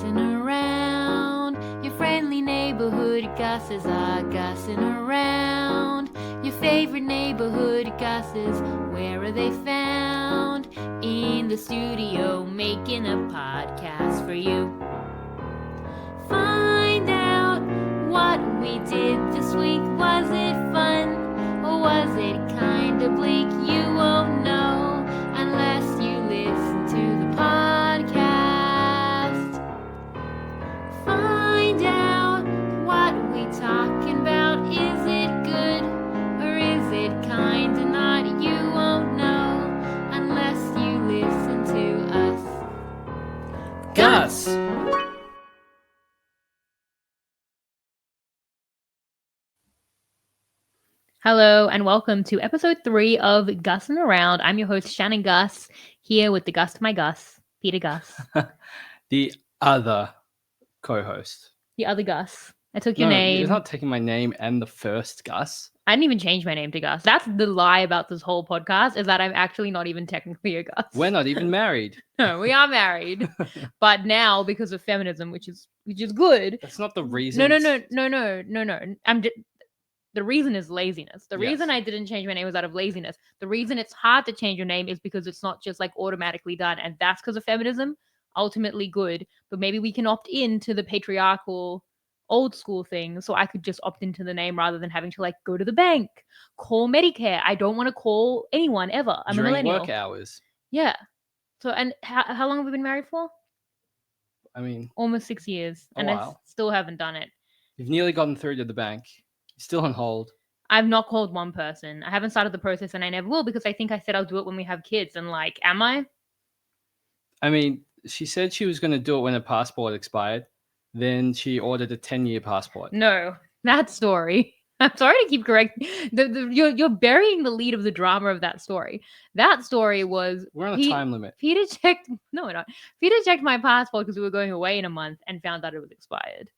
Gussin around. Your friendly neighborhood Gusses are Gussin around. Your favorite neighborhood Gusses, where are they found? In the studio making a podcast for you. Find out what we did this week. Was it fun or was it kinda bleak? You won't know unless you listen to the podcast. Find out what we talking about. Is it good or is it kinda not? You won't know unless you listen to us. Gus! Hello and welcome to episode 3 of Gussin Around. I'm your host Shannon Guss, here with the Gus to my Gus, Peter Guss. The other co-host. The other Gus. I took your No, name. you're not taking my name and the first Gus. I didn't even change my name to Gus. That's the lie about this whole podcast, is that I'm actually not even technically a Gus. We're not even married. No, we are married. But now, because of feminism, which is good. That's not the reason. No. The reason is laziness. The reason I didn't change my name was out of laziness. The reason it's hard to change your name is because it's not just like automatically done. And that's because of feminism. Ultimately good. But maybe we can opt into the patriarchal old school thing. So I could just opt into the name rather than having to like go to the bank, call Medicare. I don't want to call anyone ever. I'm During a millennial. work hours. Yeah. So, and how long have we been married for? I mean, almost 6 years. And I still haven't done it. You've nearly gotten through to the bank. Still on hold. I've not called one person. I haven't started the process and I never will because I think I said I'll do it when we have kids. And like, am I? I mean, she said she was going to do it when her passport expired. Then she ordered a 10-year passport. No, that story. I'm sorry to keep correcting. You're burying the lead of the drama of that story. That story was... We're on a time limit. Peter checked... No, we're not. Peter checked my passport because we were going away in a month and found out it was expired.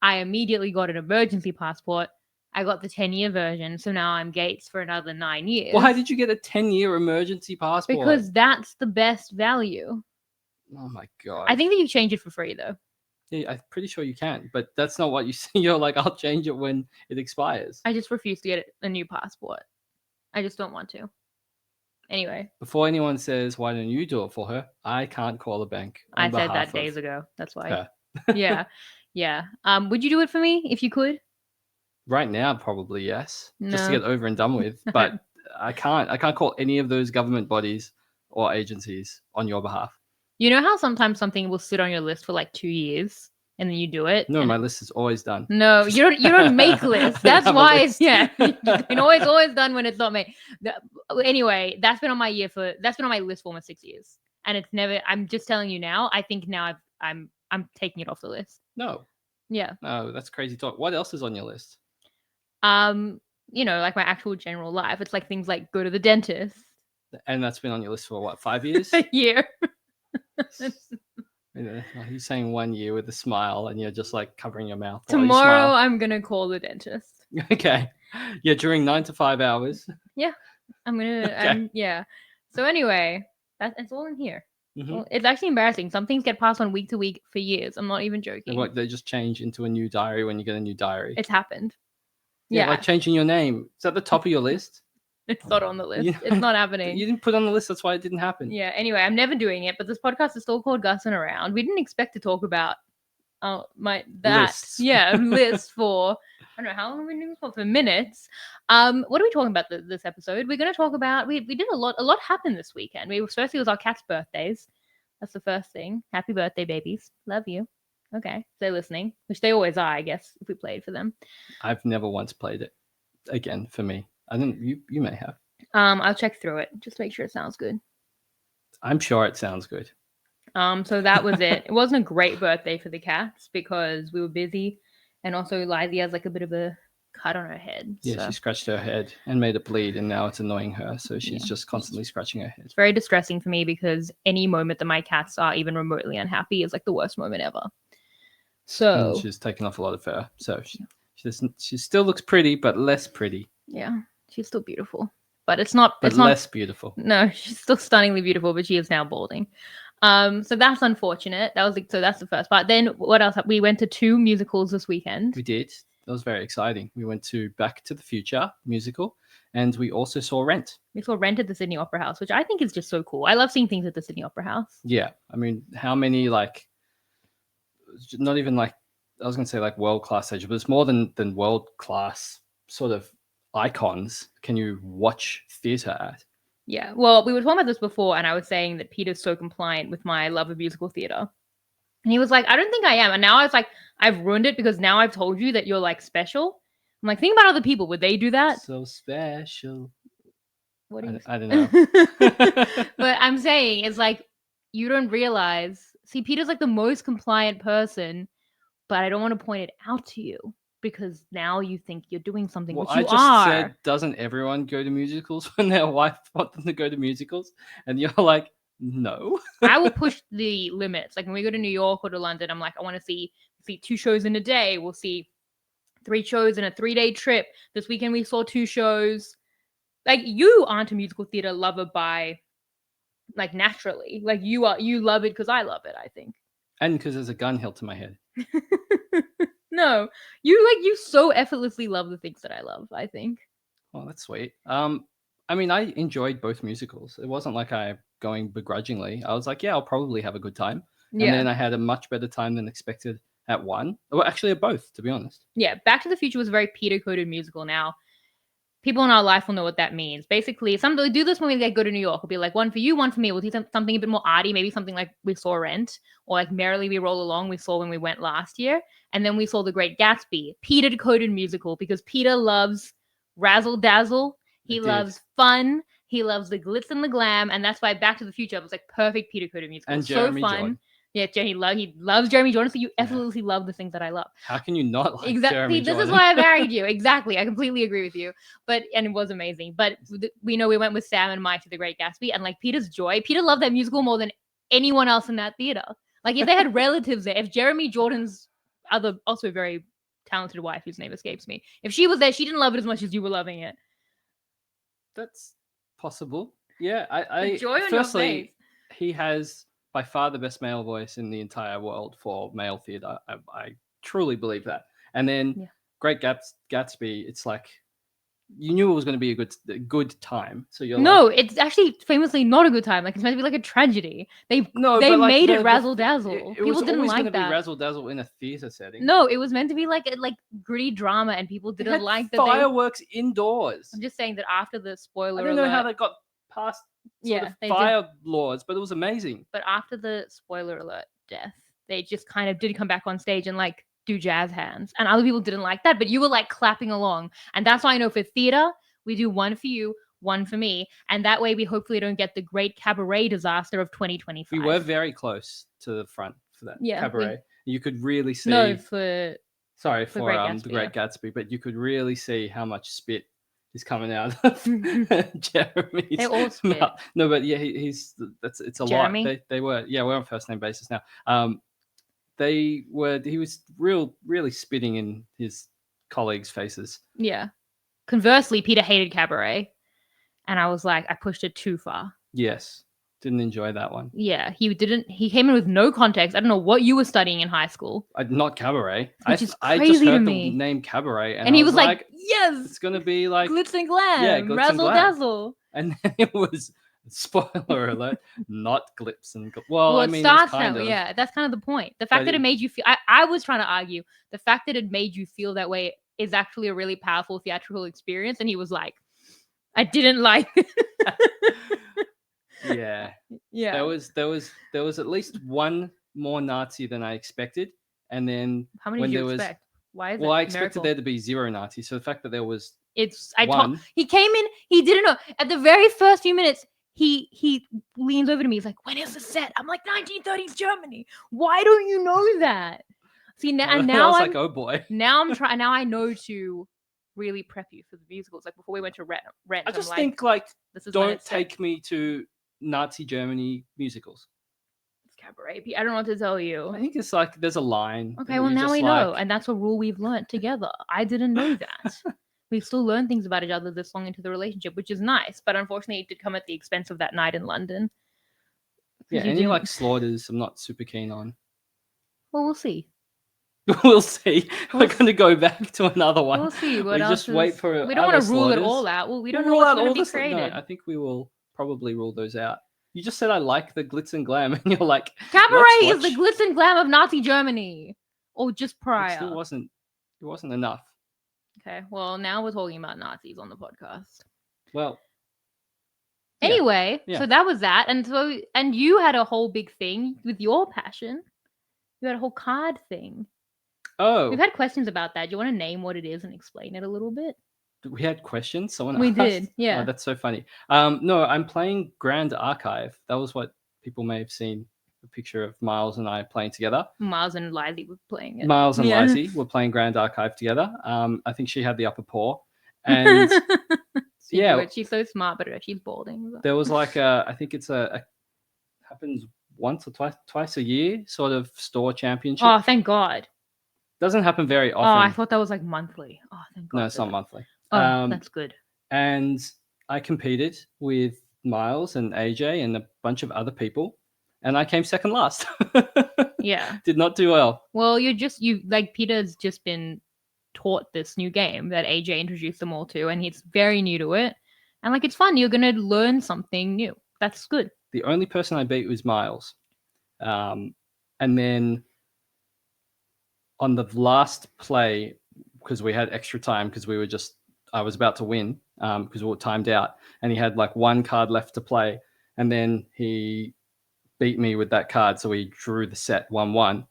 I immediately got an emergency passport. I got the 10-year version, so now I'm Gates for another 9 years. Why did you get a 10-year emergency passport? Because that's the best value. Oh my God. I think that you change it for free, though. Yeah, I'm pretty sure you can, but that's not what you say. You're like, I'll change it when it expires. I just refuse to get a new passport. I just don't want to. Anyway. Before anyone says, why don't you do it for her? I can't call a bank. I said that days ago. That's why. Her. Yeah. Would you do it for me if you could? Right now, probably yes. No. Just to get over and done with. But I can't call any of those government bodies or agencies on your behalf. You know how sometimes something will sit on your list for like 2 years and then you do it? No, my list is always done. No, you don't make lists. That's why it's always done when it's not made. Anyway, that's been on my list for almost 6 years. And it's never, I'm just telling you now, I think now I'm taking it off the list. No. Yeah. No, that's crazy talk. What else is on your list? Like my actual general life. It's like things like go to the dentist. And that's been on your list for what, 5 years? A year. He's saying 1 year with a smile and you're just like covering your mouth. Tomorrow I'm going to call the dentist. Okay. Yeah, during 9 to 5 hours. Yeah. I'm going to, okay. Yeah. So anyway, it's all in here. Mm-hmm. Well, it's actually embarrassing. Some things get passed on week to week for years. I'm not even joking. What, they just change into a new diary when you get a new diary? It's happened. Yeah, like changing your name. It's at the top of your list. It's not on the list. Yeah. It's not happening. You didn't put it on the list. That's why it didn't happen. Yeah. Anyway, I'm never doing it. But this podcast is still called Gussin Around. We didn't expect to talk about lists. Yeah, list for I don't know how long have we been doing for minutes. What are we talking about this episode? We're going to talk about we did a lot happened this weekend. Firstly, it was our cats' birthdays. That's the first thing. Happy birthday, babies. Love you. Okay. They're listening, which they always are, I guess, if we played for them. I've never once played it again for me. I don't. You may have. I'll check through it. Just make sure it sounds good. I'm sure it sounds good. So that was it. It wasn't a great birthday for the cats because we were busy, and also Lizzie has like a bit of a cut on her head. Yeah, so. She scratched her head and made it bleed, and now it's annoying her. So she's just constantly scratching her head. It's very distressing for me because any moment that my cats are even remotely unhappy is like the worst moment ever. So and she's taken off a lot of fur. So she still looks pretty, but less pretty. Yeah, she's still beautiful, but it's not. But it's less not, beautiful. No, she's still stunningly beautiful, but she is now balding. So that's unfortunate. That was so that's the first part. Then what else? We went to 2 musicals this weekend. We did. That was very exciting. We went to Back to the Future musical, and we also saw Rent. We saw Rent at the Sydney Opera House, which I think is just so cool. I love seeing things at the Sydney Opera House. Yeah, I mean, how many like, not even like, I was gonna say like world class stage, but it's more than world class sort of icons can you watch theatre at? Yeah. Well, we were talking about this before, and I was saying that Peter's so compliant with my love of musical theatre. And he was like, I don't think I am. And now I was like, I've ruined it because now I've told you that you're like special. I'm like, think about other people. Would they do that? So special. What are you I don't know. But I'm saying it's like you don't realize. See, Peter's like the most compliant person, but I don't want to point it out to you because now you think you're doing something, Well, which you I just are. said, doesn't everyone go to musicals when their wife wants them to go to musicals? And you're like, no. I will push the limits. Like when we go to New York or to London, I'm like, I want to see 2 shows in a day. We'll see 3 shows in a 3-day trip. This weekend we saw 2 shows. Like you aren't a musical theater lover by like naturally. Like you love it because I love it, I think. And because there's a gun held to my head. No, you so effortlessly love the things that I love, I think. Oh, that's sweet. I mean, I enjoyed both musicals. It wasn't like I going begrudgingly. I was like, yeah, I'll probably have a good time. Yeah. And then I had a much better time than expected at one. Well, actually, at both, to be honest. Yeah, Back to the Future was a very Peter-coded musical. Now, people in our life will know what that means. Basically, we do this when we like, go to New York. It'll be like 1 for you, 1 for me. We'll do something a bit more arty, maybe something like we saw Rent, or like Merrily We Roll Along we saw when we went last year. And then we saw The Great Gatsby, Peter-coded musical, because Peter loves razzle-dazzle. He loves fun. He loves the glitz and the glam. And that's why Back to the Future was like perfect Peter-coded musical. And Jeremy so fun. Jordan. Yeah, he loves Jeremy Jordan, so you effortlessly love the things that I love. How can you not like exactly. Jeremy Jordan? This is why I married you. Exactly. I completely agree with you. And it was amazing. But we know we went with Sam and Mike to The Great Gatsby, and like Peter's joy. Peter loved that musical more than anyone else in that theater. Like if they had relatives there, if Jeremy Jordan's other also very talented wife, whose name escapes me, if she was there, she didn't love it as much as you were loving it. That's possible. Yeah, I the joy on firstly, your face. He has by far the best male voice in the entire world for male theatre. I truly believe that. And then Great Gatsby, it's like you knew it was going to be a good time. So you're it's actually famously not a good time. Like it's meant to be like a tragedy. They made it razzle dazzle. People didn't like that. Be razzle dazzle in a theater setting. No, it was meant to be like gritty drama, and people didn't like that. Fireworks indoors. I'm just saying that after the spoiler, I don't know how they got past fire laws, but it was amazing. But after the spoiler alert death, they just kind of did come back on stage and like do jazz hands, and other people didn't like that, but you were like clapping along. And that's why I know for theater we do 1 for you, 1 for me, and that way we hopefully don't get the great cabaret disaster of 2025. We were very close to the front for that cabaret. You could really see for The Great Gatsby, but you could really see how much spit is coming out of Jeremy's they all spit. mouth. No, but yeah, it's a Jeremy? lot. They were we're on first name basis now. He was really spitting in his colleagues' faces. Yeah. Conversely, Peter hated cabaret, and I was like, I pushed it too far. Yes. Didn't enjoy that one. Yeah, he came in with no context. I don't know what you were studying in high school. Not cabaret. I just heard the name cabaret, and he was like, yes, it's gonna be like glitz and glam, glitz razzle and glam. dazzle. And then it was, spoiler alert, not glitz and well, I mean, starts kind now. of. Yeah, that's kind of the point. The fact that it made you feel. I was trying to argue the fact that it made you feel that way is actually a really powerful theatrical experience. And he was like, I didn't like it. Yeah. There was at least one more Nazi than I expected, and then how many did you expect? Why is it? Well, I expected there to be 0 Nazis, so the fact that there was he came in, he didn't know at the very first few minutes. He leans over to me. He's like, "When is the set?" I'm like, "1930s Germany." Why don't you know that? See now, and now I was like, "Oh boy." Now I'm trying. Now I know to really prep you for the musicals. Like before we went to Rent. I just think like, don't take me to Nazi Germany musicals. It's cabaret. I don't know what to tell you. I think it's like there's a line. Okay, well now we know, and that's a rule we've learned together. I didn't know that. We still learn things about each other this long into the relationship, which is nice. But unfortunately, it did come at the expense of that night in London. Yeah, any like slaughters, I'm not super keen on. Well, we'll see. We'll see. We're going to go back to another one. We'll see what we else just wait for. We don't want to rule slaughters. it all out. Well, we don't We'll know rule what's going to be created. No, I think we will probably rule those out. You just said I like the glitz and glam, and you're like, Cabaret is the glitz and glam of Nazi Germany, or just prior. It still wasn't. It wasn't enough. Okay, well now we're talking about Nazis on the podcast. Well. Anyway, so that was that, and you had a whole big thing with your passion. You had a whole card thing. Oh. We've had questions about that. Do you want to name what it is and explain it a little bit? We had questions? Someone We asked? did, yeah. Oh, that's so funny. No, I'm playing Grand Archive. That was what people may have seen, a picture of Miles and I playing together. Miles and Lizzie were playing it. Miles and Lizzie were playing Grand Archive together. I think she had the upper paw. And she's so smart, but she's balding. There was like I think it's happens once or twice a year sort of store championship. Oh, thank God. Doesn't happen very often. Oh, I thought that was like monthly. Oh, thank God. No, it's not monthly. Oh, that's good. And I competed with Miles and AJ and a bunch of other people, and I came second last. Yeah. Did not do well. Well, Peter's just been taught this new game that AJ introduced them all to, and he's very new to it. And like, it's fun. You're going to learn something new. That's good. The only person I beat was Miles. And then on the last play, because we had extra time, because I was about to win, because we were timed out, and he had like one card left to play, and then he beat me with that card, so we drew the set 1-1.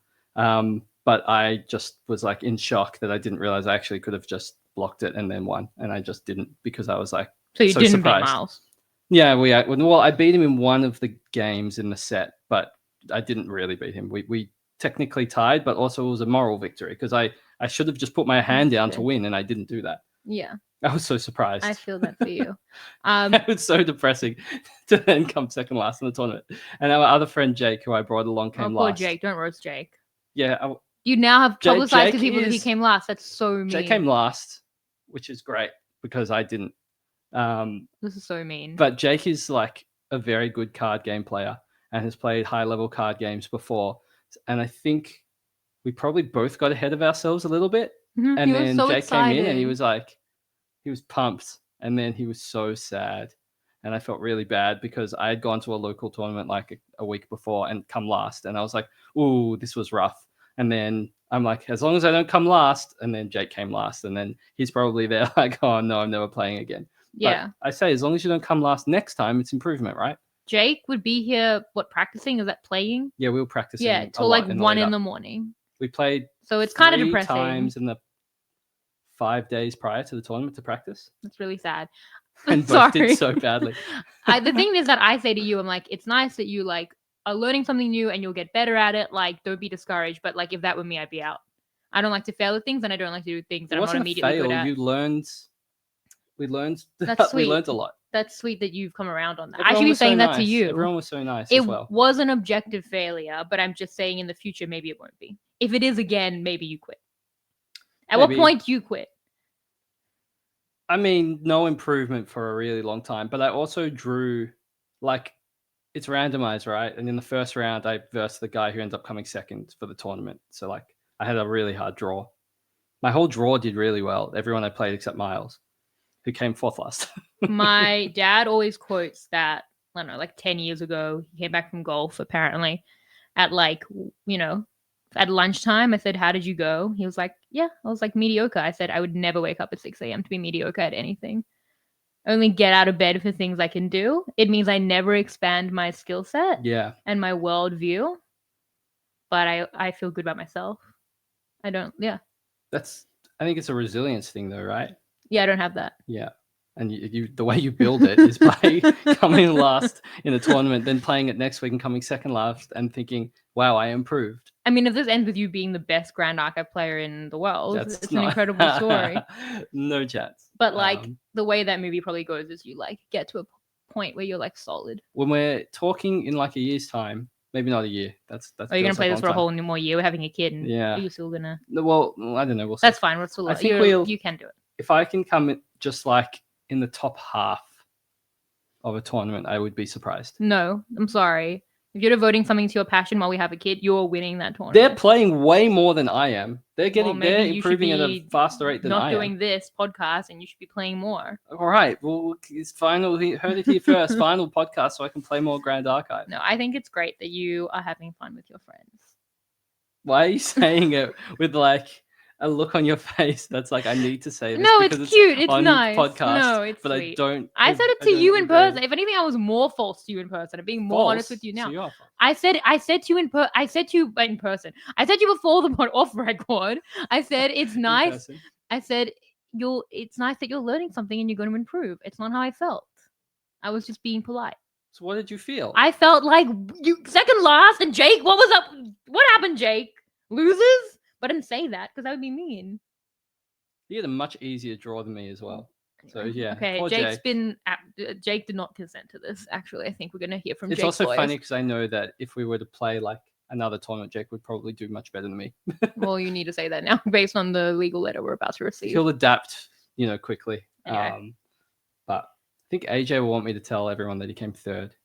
But I just was like in shock that I didn't realize I actually could have just blocked it and then won, and I just didn't, because I was like, so you didn't surprised. beat Miles? Yeah, I beat him in one of the games in the set, but I didn't really beat him. We technically tied, but also it was a moral victory, because I should have just put my hand down to win, and I didn't do that. Yeah. I was so surprised. I feel that for you. It was so depressing to then come second last in the tournament. And our other friend Jake, who I brought along, came last. Poor Jake. Don't roast Jake. Yeah. You now have publicized to people that he came last. That's so mean. Jake came last, which is great, because I didn't. This is so mean. But Jake is like a very good card game player and has played high-level card games before. And I think we probably both got ahead of ourselves a little bit. Mm-hmm. And then Jake came in and he was pumped, and then he was so sad. And I felt really bad, because I had gone to a local tournament like a week before and come last. And I was like, ooh, this was rough. And then I'm like, as long as I don't come last. And then Jake came last. And then he's probably there like, oh, no, I'm never playing again. Yeah. But I say, as long as you don't come last next time, it's improvement, right? Jake would be here, practicing? Is that playing? Yeah, we were practicing. Yeah, till like 1 in the morning. We played. So it's kind of depressing. 3 times in the 5 days prior to the tournament to practice. That's really sad. And both did so badly. The thing is that I say to you, I'm like, it's nice that you like are learning something new and you'll get better at it. Like, don't be discouraged. But like, if that were me, I'd be out. I don't like to fail at things, and I don't like to do things that I'm not immediately good at. You learned. We learned. That's sweet. We learned a lot. That's sweet that you've come around on that. I should be saying that to you. Everyone was so nice. It as well. was an objective failure, but I'm just saying in the future, maybe it won't be. If it is again, maybe you quit. At what point do you quit? I mean, no improvement for a really long time, but I also drew, like, it's randomized, right? And in the first round, I versed the guy who ended up coming second for the tournament. So, like, I had a really hard draw. My whole draw did really well. Everyone I played except Miles, who came fourth last. My dad always quotes that, I don't know, like 10 years ago, he came back from golf, apparently, at like, at lunchtime. I said, how did you go? He was like, yeah, I was like mediocre. I said, I would never wake up at 6 a.m. to be mediocre at anything. Only get out of bed for things I can do. It means I never expand my skill set and my worldview. But I feel good about myself. I think it's a resilience thing though, right? Yeah, I don't have that. Yeah. And you the way you build it is by coming last in a tournament, then playing it next week and coming second last and thinking, wow, I improved. I mean, if this ends with you being the best Grand Archive player in the world, it's an incredible story. No chance. But like the way that movie probably goes is you like get to a point where you're like solid. When we're talking in like a year's time, maybe not a year. That's. Are you gonna play this for a whole more year? We're having a kid, and are you still gonna? Well, I don't know. We'll see. That's fine. I think you can do it. If I can come in just like in the top half of a tournament, I would be surprised. No, I'm sorry. If you're devoting something to your passion while we have a kid, you're winning that tournament. They're playing way more than I am. They're maybe you should improving at a be faster rate than not I am. doing this podcast, and you should be playing more. All right. Well, it's final. He heard it here first. Final podcast, so I can play more Grand Archive. No, I think it's great that you are having fun with your friends. Why are you saying it with like a look on your face that's like, I need to say this? No, because it's cute. It's on nice. podcast, no, it's but sweet. I said it to you in person. If anything, I was more false to you in person. I'm being more honest with you now. So you are false. I said to you in person. I said to you before the pod off record. I said it's nice. I said it's nice that you're learning something and you're going to improve. It's not how I felt. I was just being polite. So what did you feel? I felt like you second last, and Jake. What was up? What happened, Jake? Losers? But I didn't say that because that would be mean. He had a much easier draw than me as well. So yeah. Okay, Jake did not consent to this. Actually, I think we're gonna hear from Jake. It's also funny because I know that if we were to play like another tournament, Jake would probably do much better than me. Well, you need to say that now based on the legal letter we're about to receive. He'll adapt, quickly. Anyway. But I think AJ will want me to tell everyone that he came third.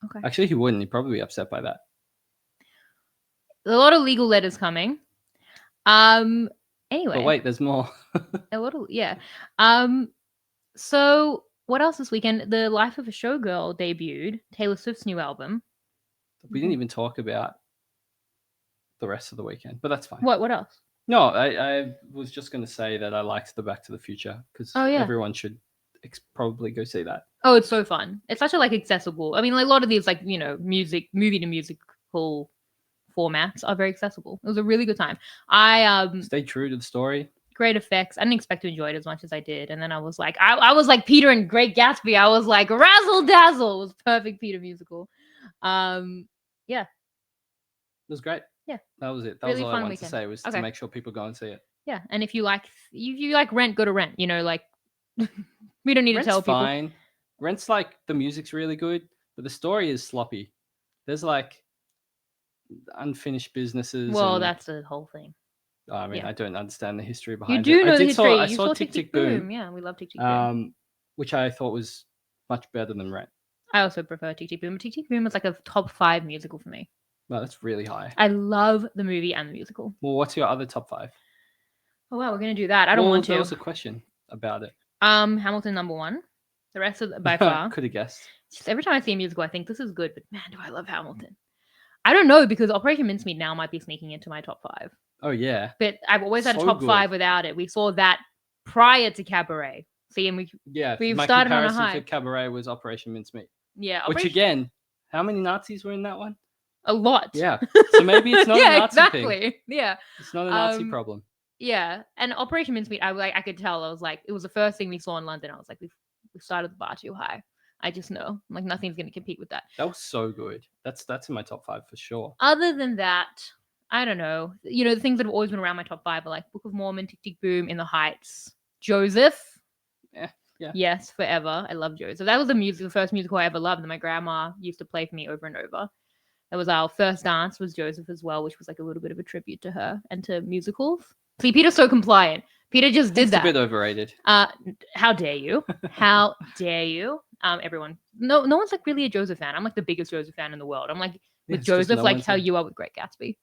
Okay. Actually, he wouldn't. He'd probably be upset by that. A lot of legal letters coming. Anyway. But wait, there's more. A little, yeah. So what else this weekend? The Life of a Showgirl debuted, Taylor Swift's new album. We didn't even talk about the rest of the weekend, but that's fine. What else? No, I was just going to say that I liked the Back to the Future because everyone should probably go see that. Oh, it's so fun. It's such a accessible. I mean, a lot of these movie to musical formats are very accessible. It was a really good time. I stayed true to the story. Great effects. I didn't expect to enjoy it as much as I did, and then I was like, I was like Peter and Great Gatsby. I was like razzle dazzle. It was perfect Peter musical. Yeah, it was great. Yeah, that was it. That really was all I wanted to say was to make sure people go and see it. Yeah, and if you like Rent, go to Rent. We don't need Rent's to tell people. Fine. Rent's the music's really good, but the story is sloppy. There's unfinished businesses. Well, that's the whole thing. I mean, I don't understand the history behind it. You do know the history. I saw Tick Tick Boom. Yeah, we love Tick Tick Boom. Which I thought was much better than Rent. I also prefer Tick Tick Boom. Tick Tick Boom was a top 5 musical for me. Well, that's really high. I love the movie and the musical. Well, what's your other top 5? Oh wow, we're gonna do that. I don't want to. There was a question about it. Hamilton number 1. The rest of by far. Could have guessed. Just every time I see a musical, I think this is good, but man, do I love Hamilton. I don't know because Operation Mincemeat now might be sneaking into my top 5. Oh yeah. But I've always had a top 5 without it. We saw that prior to Cabaret. See, and we've my started on a comparison high. for Cabaret was Operation Mincemeat. Yeah. Which again, how many Nazis were in that one? A lot. Yeah. So maybe it's not a Nazi thing. Yeah. It's not a Nazi problem. Yeah. And Operation Mincemeat, I could tell. I was like, it was the first thing we saw in London. I was like, we started the bar too high. I just know, nothing's going to compete with that. That was so good. That's in my top 5 for sure. Other than that, I don't know. The things that have always been around my top 5 are Book of Mormon, Tick Tick Boom, In the Heights, Joseph. Yeah. Yes, forever. I love Joseph. That was the first musical I ever loved that my grandma used to play for me over and over. That was our first dance was Joseph as well, which was a little bit of a tribute to her and to musicals. See, Peter's so compliant. Peter just did that. It's a bit overrated. How dare you? How dare you? Everyone. No one's really a Joseph fan. I'm the biggest Joseph fan in the world. I'm with Joseph, how you are with Great Gatsby.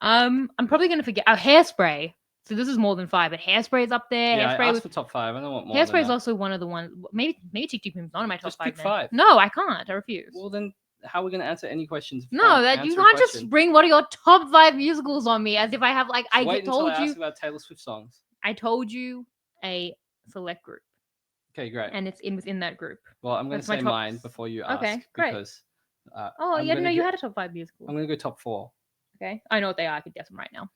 I'm probably gonna forget. Hairspray. So this is more than 5, but Hairspray is up there. Yeah, Hairspray I asked for top 5. I don't want more. Hairspray is also one of the ones. Maybe Tick Tick Boom's not in my top 5. Just pick 5. No, I can't. I refuse. Well then, how are we gonna answer any questions? No, that you can't just bring one of your top 5 musicals on me as if I have I ask about Taylor Swift songs. I told you a select group. Okay, great. And it's within that group. Well, I'm going to say mine before you ask. Okay, great. Because, you didn't know you had a top 5 musical. I'm going to go top 4. Okay, I know what they are. I could guess them right now.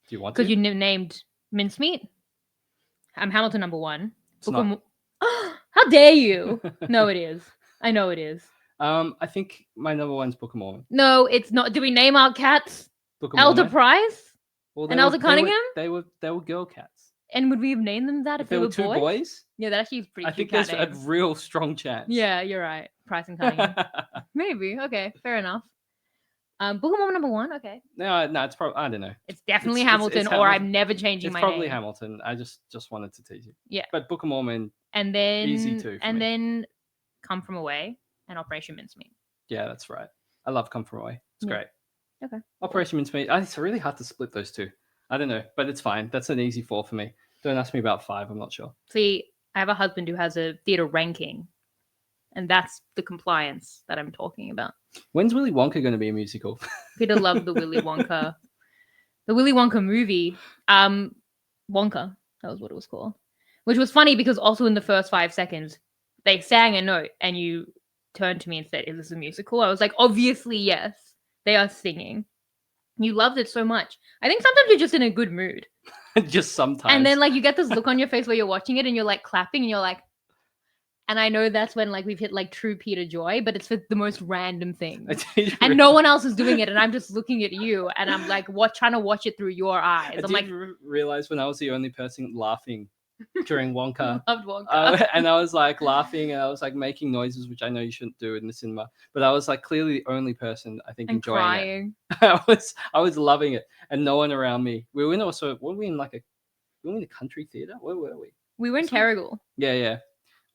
Do you want to? Because you named Mincemeat. Hamilton number 1. How dare you? No, it is. I know it is. I think my number 1's Book of Mormon. No, it's not. Do we name our cats? Book of Elder Mormon? Price? And Elder Cunningham? They were girl cats. And would we have named them that if they were 2 boys? Yeah, that actually is pretty I think there's a real strong chance. Yeah, you're right. Price and Cunningham. Maybe. Okay, fair enough. Book of Mormon number 1. Okay. No, it's probably, I don't know. It's definitely Hamilton, or I'm never changing my name. It's probably Hamilton. I just wanted to tease you. Yeah. But Book of Mormon. And then easy too. And then Come From Away. and Operation Mincemeat. Yeah, that's right. I love Come From Away. It's great. Okay. Operation Mincemeat. It's really hard to split those two. I don't know, but it's fine. That's an easy 4 for me. Don't ask me about 5. I'm not sure. See, I have a husband who has a theatre ranking, and that's the compliance that I'm talking about. When's Willy Wonka going to be a musical? Peter loved the Willy Wonka. The Willy Wonka movie. Wonka. That was what it was called. Which was funny because also in the first 5 seconds, they sang a note and you turned to me and said, "Is this a musical?" I was like, obviously, yes. They are singing. You loved it so much. I think sometimes you're just in a good mood. Just sometimes. And then like you get this look on your face where you're watching it and you're like clapping and you're like, and I know that's when like we've hit like true Peter joy, but it's for the most random things. And no one else is doing it, and I'm just looking at you, and I'm like, trying to watch it through your eyes. I'm like, realize when I was the only person laughing during Wonka. Loved Wonka. And I was like laughing, and I was like making noises, which I know you shouldn't do in the cinema, but I was like clearly the only person I think enjoying crying. it. I was loving it, and no one around me. We were in a country theater. Where were we? We were in Terrigal. Yeah.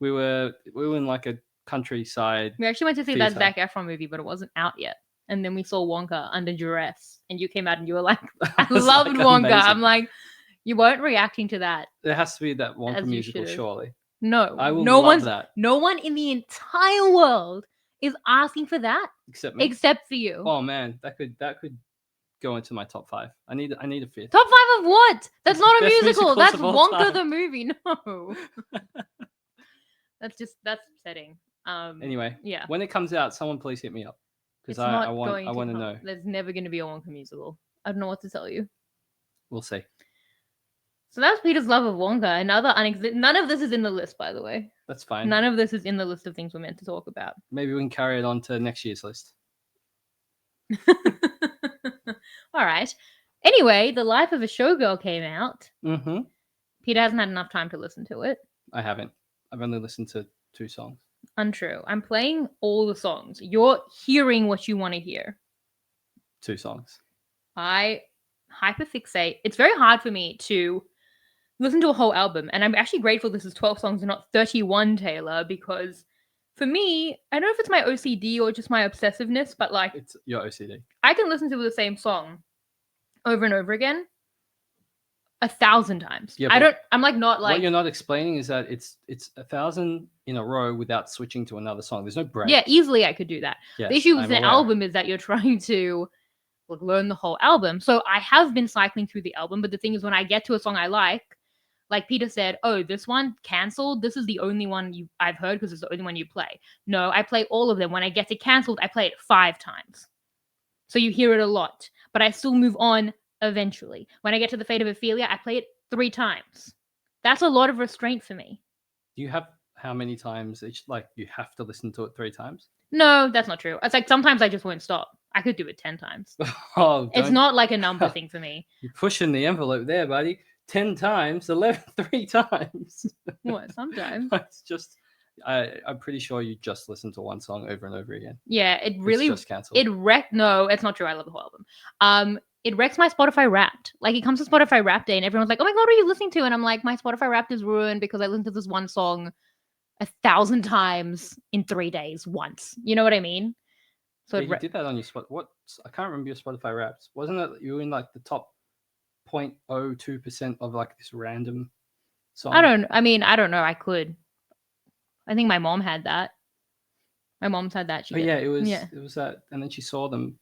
We were in like a countryside. We actually went to see that Zac Efron movie, but it wasn't out yet. And then we saw Wonka under duress, and you came out and you were like, "I loved like, Wonka." Amazing. I'm like, you weren't reacting to that. There has to be that Wonka musical, surely. No, I will love that. No one in the entire world is asking for that except me. Except for you. Oh man, that could go into my top 5. I need a 5th. Top 5 of what? That's not a musical. That's Wonka the movie. No. That's upsetting. Anyway, yeah. When it comes out, someone please hit me up because I want to know. There's never going to be a Wonka musical. I don't know what to tell you. We'll see. So that's Peter's love of Wonka. None of this is in the list, by the way. That's fine. None of this is in the list of things we're meant to talk about. Maybe we can carry it on to next year's list. All right. Anyway, The Life of a Showgirl came out. Mm-hmm. Peter hasn't had enough time to listen to it. I haven't. I've only listened to 2 songs. Untrue. I'm playing all the songs. You're hearing what you want to hear. 2 songs. I hyperfixate. It's very hard for me to listen to a whole album, and I'm actually grateful this is 12 songs and not 31, Taylor, because for me, I don't know if it's my OCD or just my obsessiveness, but like it's your OCD. I can listen to the same song over and over again 1,000 times. Yeah, I'm like not like. What you're not explaining is that it's 1,000 in a row without switching to another song. There's no break. Yeah, easily I could do that. Yes, the issue with the album is that you're trying to learn the whole album. So I have been cycling through the album, but the thing is, when I get to a song I like Peter said, "Oh, this one cancelled. This is the only one I've heard because it's the only one you play." No, I play all of them. When I get to cancelled, I play it 5 times. So you hear it a lot, but I still move on eventually. When I get to the Fate of Ophelia, I play it 3 times. That's a lot of restraint for me. Do you have how many times you have to listen to it 3 times? No, that's not true. It's like sometimes I just won't stop. I could do it 10 times. It's not like a number thing for me. You're pushing the envelope there, buddy. 10 times, 11, 3 times. What? Sometimes. It's just, I'm pretty sure you just listen to one song over and over again. Yeah, it really. It's just cancelled. No, it's not true. I love the whole album. It wrecks my Spotify Wrapped. Like, it comes to Spotify Wrapped Day, and everyone's like, "Oh my god, what are you listening to?" And I'm like, my Spotify Wrapped is ruined because I listened to this one song 1,000 times in 3 days once. You know what I mean? So you did that on your spot. What? I can't remember your Spotify Wrapped. Wasn't it you were in like the top 0.02% of like this random song? I don't know. I could. I think my mom had that. My mom's had that. It was that, and then she saw them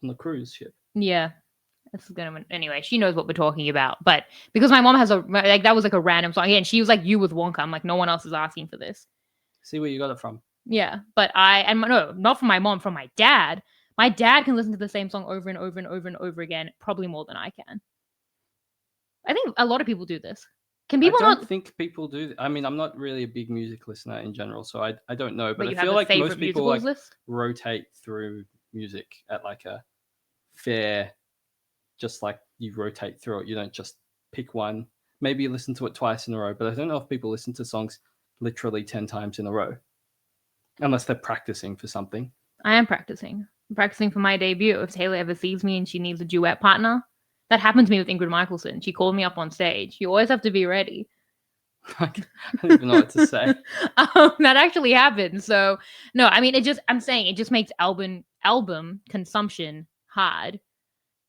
on the cruise ship. Yeah. Anyway, she knows what we're talking about. But because my mom has that was like a random song. Again, she was like, "You with Wonka." I'm like, no one else is asking for this. See where you got it from. Yeah, but no, not from my mom, from my dad. My dad can listen to the same song over and over and over and over again, probably more than I can. I think a lot of people do this. Can people I don't think people do. I mean, I'm not really a big music listener in general, so I don't know. But I feel like most people rotate through music at like a fair, just like you rotate through it. You don't just pick one. Maybe you listen to it twice in a row, but I don't know if people listen to songs literally 10 times in a row. Unless they're practicing for something. I am practicing. I'm practicing for my debut. If Taylor ever sees me and she needs a duet partner, that happened to me with Ingrid Michaelson. She called me up on stage. You always have to be ready. I don't even know what to say. That actually happened. So no, I mean, I'm saying it just makes album consumption hard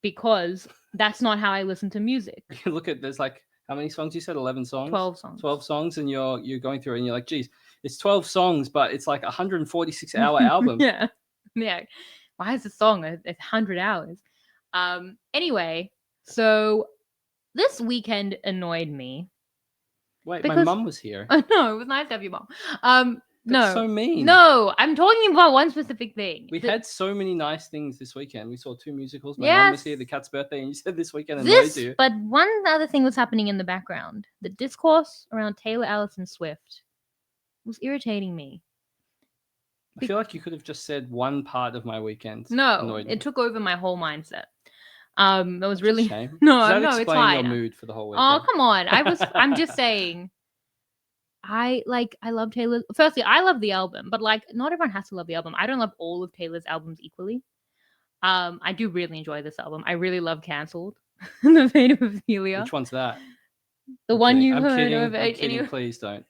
because that's not how I listen to music. You look at, there's like, how many songs you said? 11 songs? 12 songs. 12 songs, and you're going through it and you're like, geez, it's 12 songs, but it's like a 146-hour album. Yeah. Why is the song 100 hours? Anyway, so this weekend annoyed me. Wait, my mum was here. No, it was nice to have your mom. That's so mean. No, I'm talking about one specific thing. We had so many nice things this weekend. We saw 2 musicals. My mum was here, the cat's birthday, and you said this weekend annoyed you. But one other thing was happening in the background. The discourse around Taylor Allison Swift was irritating me. I feel like you could have just said one part of my weekend. No, it took over my whole mindset. It was really shame. No, Does that no, explain it's fine. your mood for the whole weekend? Oh, come on. I'm just saying. I love Taylor. Firstly, I love the album, but like not everyone has to love the album. I don't love all of Taylor's albums equally. I do really enjoy this album. I really love Cancelled. The Fate of Ophelia. Which one's that? The one you I'm heard kidding. of. I'm kidding. Please don't.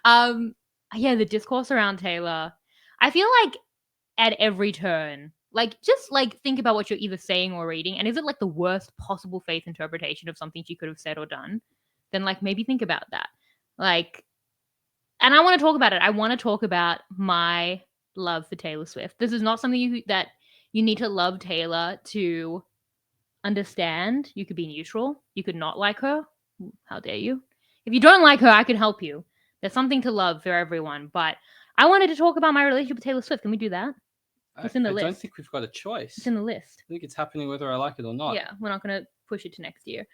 Yeah, the discourse around Taylor. I feel like at every turn, like just like think about what you're either saying or reading, and is it like the worst possible faith interpretation of something she could have said or done? Then like maybe think about that. Like, and I want to talk about it. I want to talk about my love for Taylor Swift. This is not something that you need to love Taylor to understand. You could be neutral. You could not like her. How dare you? If you don't like her, I can help you. There's something to love for everyone. But I wanted to talk about my relationship with Taylor Swift. Can we do that? It's in the list. I don't think we've got a choice. It's in the list. I think it's happening whether I like it or not. Yeah, we're not going to push it to next year.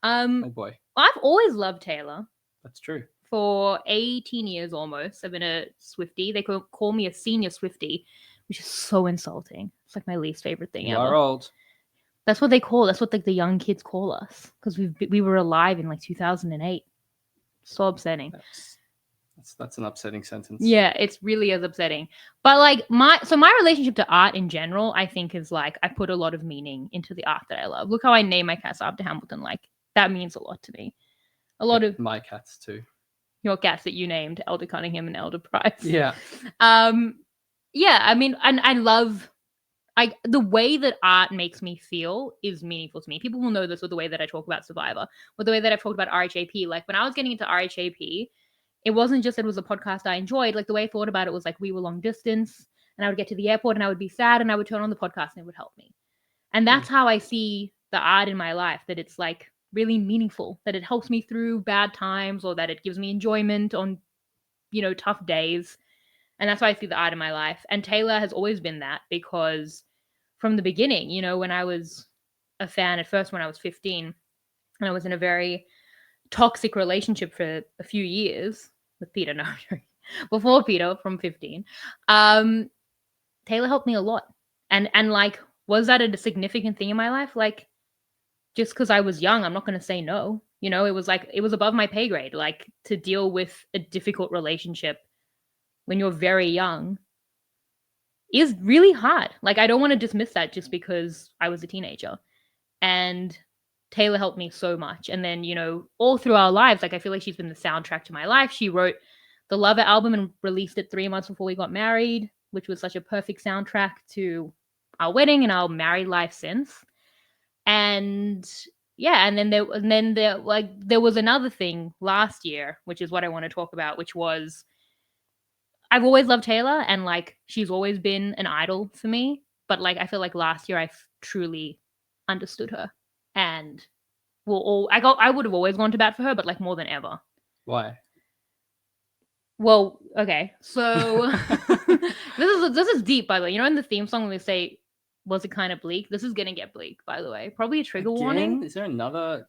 Oh boy. I've always loved Taylor. That's true. For 18 years almost, I've been a Swiftie. They call me a senior Swiftie, which is so insulting. It's like my least favorite thing ever. You are old. That's what they call. That's what like the young kids call us because we were alive in like 2008. So upsetting. That's an upsetting sentence. Yeah, it's really as upsetting. But like my relationship to art in general, I think is like I put a lot of meaning into the art that I love. Look how I name my cats after Hamilton. Like that means a lot to me. A lot of my cats too. Your cats that you named, Elder Cunningham and Elder Price. Yeah. Yeah, I mean, and I love the way that art makes me feel is meaningful to me. People will know this with the way that I talk about Survivor, with the way that I've talked about RHAP. Like when I was getting into RHAP, it wasn't just that it was a podcast I enjoyed. Like the way I thought about it was like we were long distance and I would get to the airport and I would be sad and I would turn on the podcast and it would help me. And that's how I see the art in my life, that it's like really meaningful, that it helps me through bad times or that it gives me enjoyment on, tough days. And that's why I see the art in my life. And Taylor has always been that because from the beginning, when I was a fan at first when I was 15 and I was in a very toxic relationship for a few years with Peter, before Peter from 15, Taylor helped me a lot. And like, was that a significant thing in my life? Like, just because I was young, I'm not going to say no. It was like, it was above my pay grade, like to deal with a difficult relationship when you're very young is really hard. Like, I don't want to dismiss that just because I was a teenager. And Taylor helped me so much. And then, all through our lives, like I feel like she's been the soundtrack to my life. She wrote the Lover album and released it 3 months before we got married, which was such a perfect soundtrack to our wedding and our married life since. And yeah, and then there was another thing last year, which is what I want to talk about, which was I've always loved Taylor and like she's always been an idol for me. But like I feel like last year I truly understood her and I would have always gone to bat for her, but like more than ever. Why? Well, okay, so this is deep, by the way. In the theme song when they say, "Was it kind of bleak?" This is gonna get bleak, by the way. Probably a trigger warning. Is there another?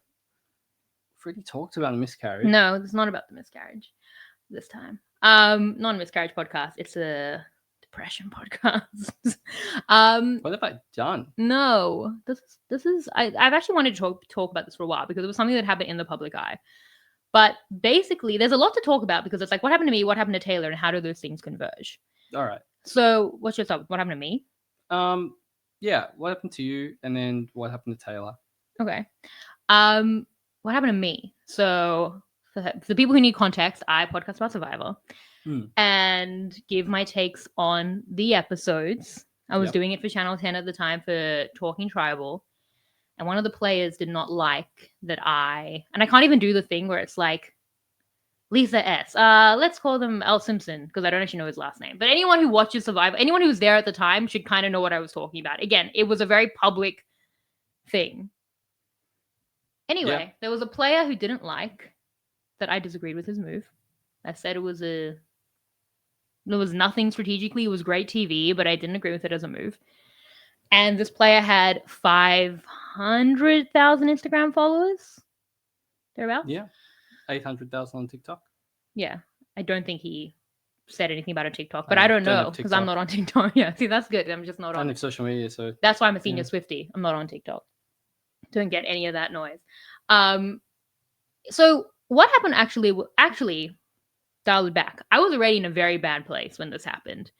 We've already talked about a miscarriage. No, it's not about the miscarriage this time. Not a miscarriage podcast. It's a depression podcast. What have I done? No, this is. I've actually wanted to talk about this for a while because it was something that happened in the public eye. But basically, there's a lot to talk about because it's like, what happened to me? What happened to Taylor? And how do those things converge? All right. So what's your thought? What happened to me? Yeah. What happened to you? And then what happened to Taylor? Okay. What happened to me? So for the people who need context, I podcast about Survivor Hmm. and give my takes on the episodes. I was Yep. doing it for Channel 10 at the time for Talking Tribal. And one of the players did not like that and I can't even do the thing where it's like, Lisa S. Let's call them L. Simpson, because I don't actually know his last name. But anyone who watches Survivor, anyone who was there at the time should kind of know what I was talking about. Again, it was a very public thing. Anyway, there was a player who didn't like that I disagreed with his move. I said there was nothing strategically. It was great TV, but I didn't agree with it as a move. And this player had 500,000 Instagram followers. Thereabouts. Yeah. 800,000 on TikTok. Yeah. I don't think he said anything about a TikTok, but I don't know because I'm not on TikTok. Yeah. See, that's good. I'm just not on. I don't have social media, so that's why I'm a senior Swiftie. I'm not on TikTok. Don't get any of that noise. So what happened actually dial it back. I was already in a very bad place when this happened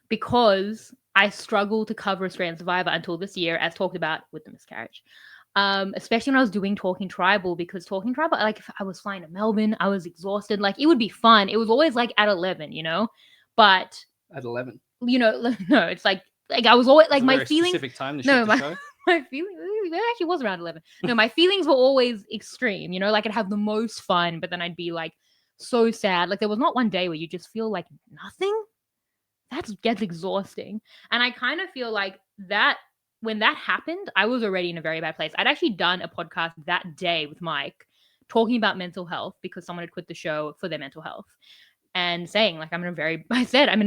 because I struggled to cover Australian Survivor until this year, as talked about with the miscarriage. Especially when I was doing Talking Tribal, because Talking Tribal, like if I was flying to Melbourne, I was exhausted. Like it would be fun. It was always like at 11, but at 11, no, it's like I was always like my feelings. Specific time to shoot the show. My feelings, it actually was around 11. No, my feelings were always extreme, like I'd have the most fun, but then I'd be like so sad. Like there was not one day where you just feel like nothing. That gets exhausting. And I kind of feel like that when that happened, I was already in a very bad place. I'd actually done a podcast that day with Mike talking about mental health because someone had quit the show for their mental health and saying like I'm in a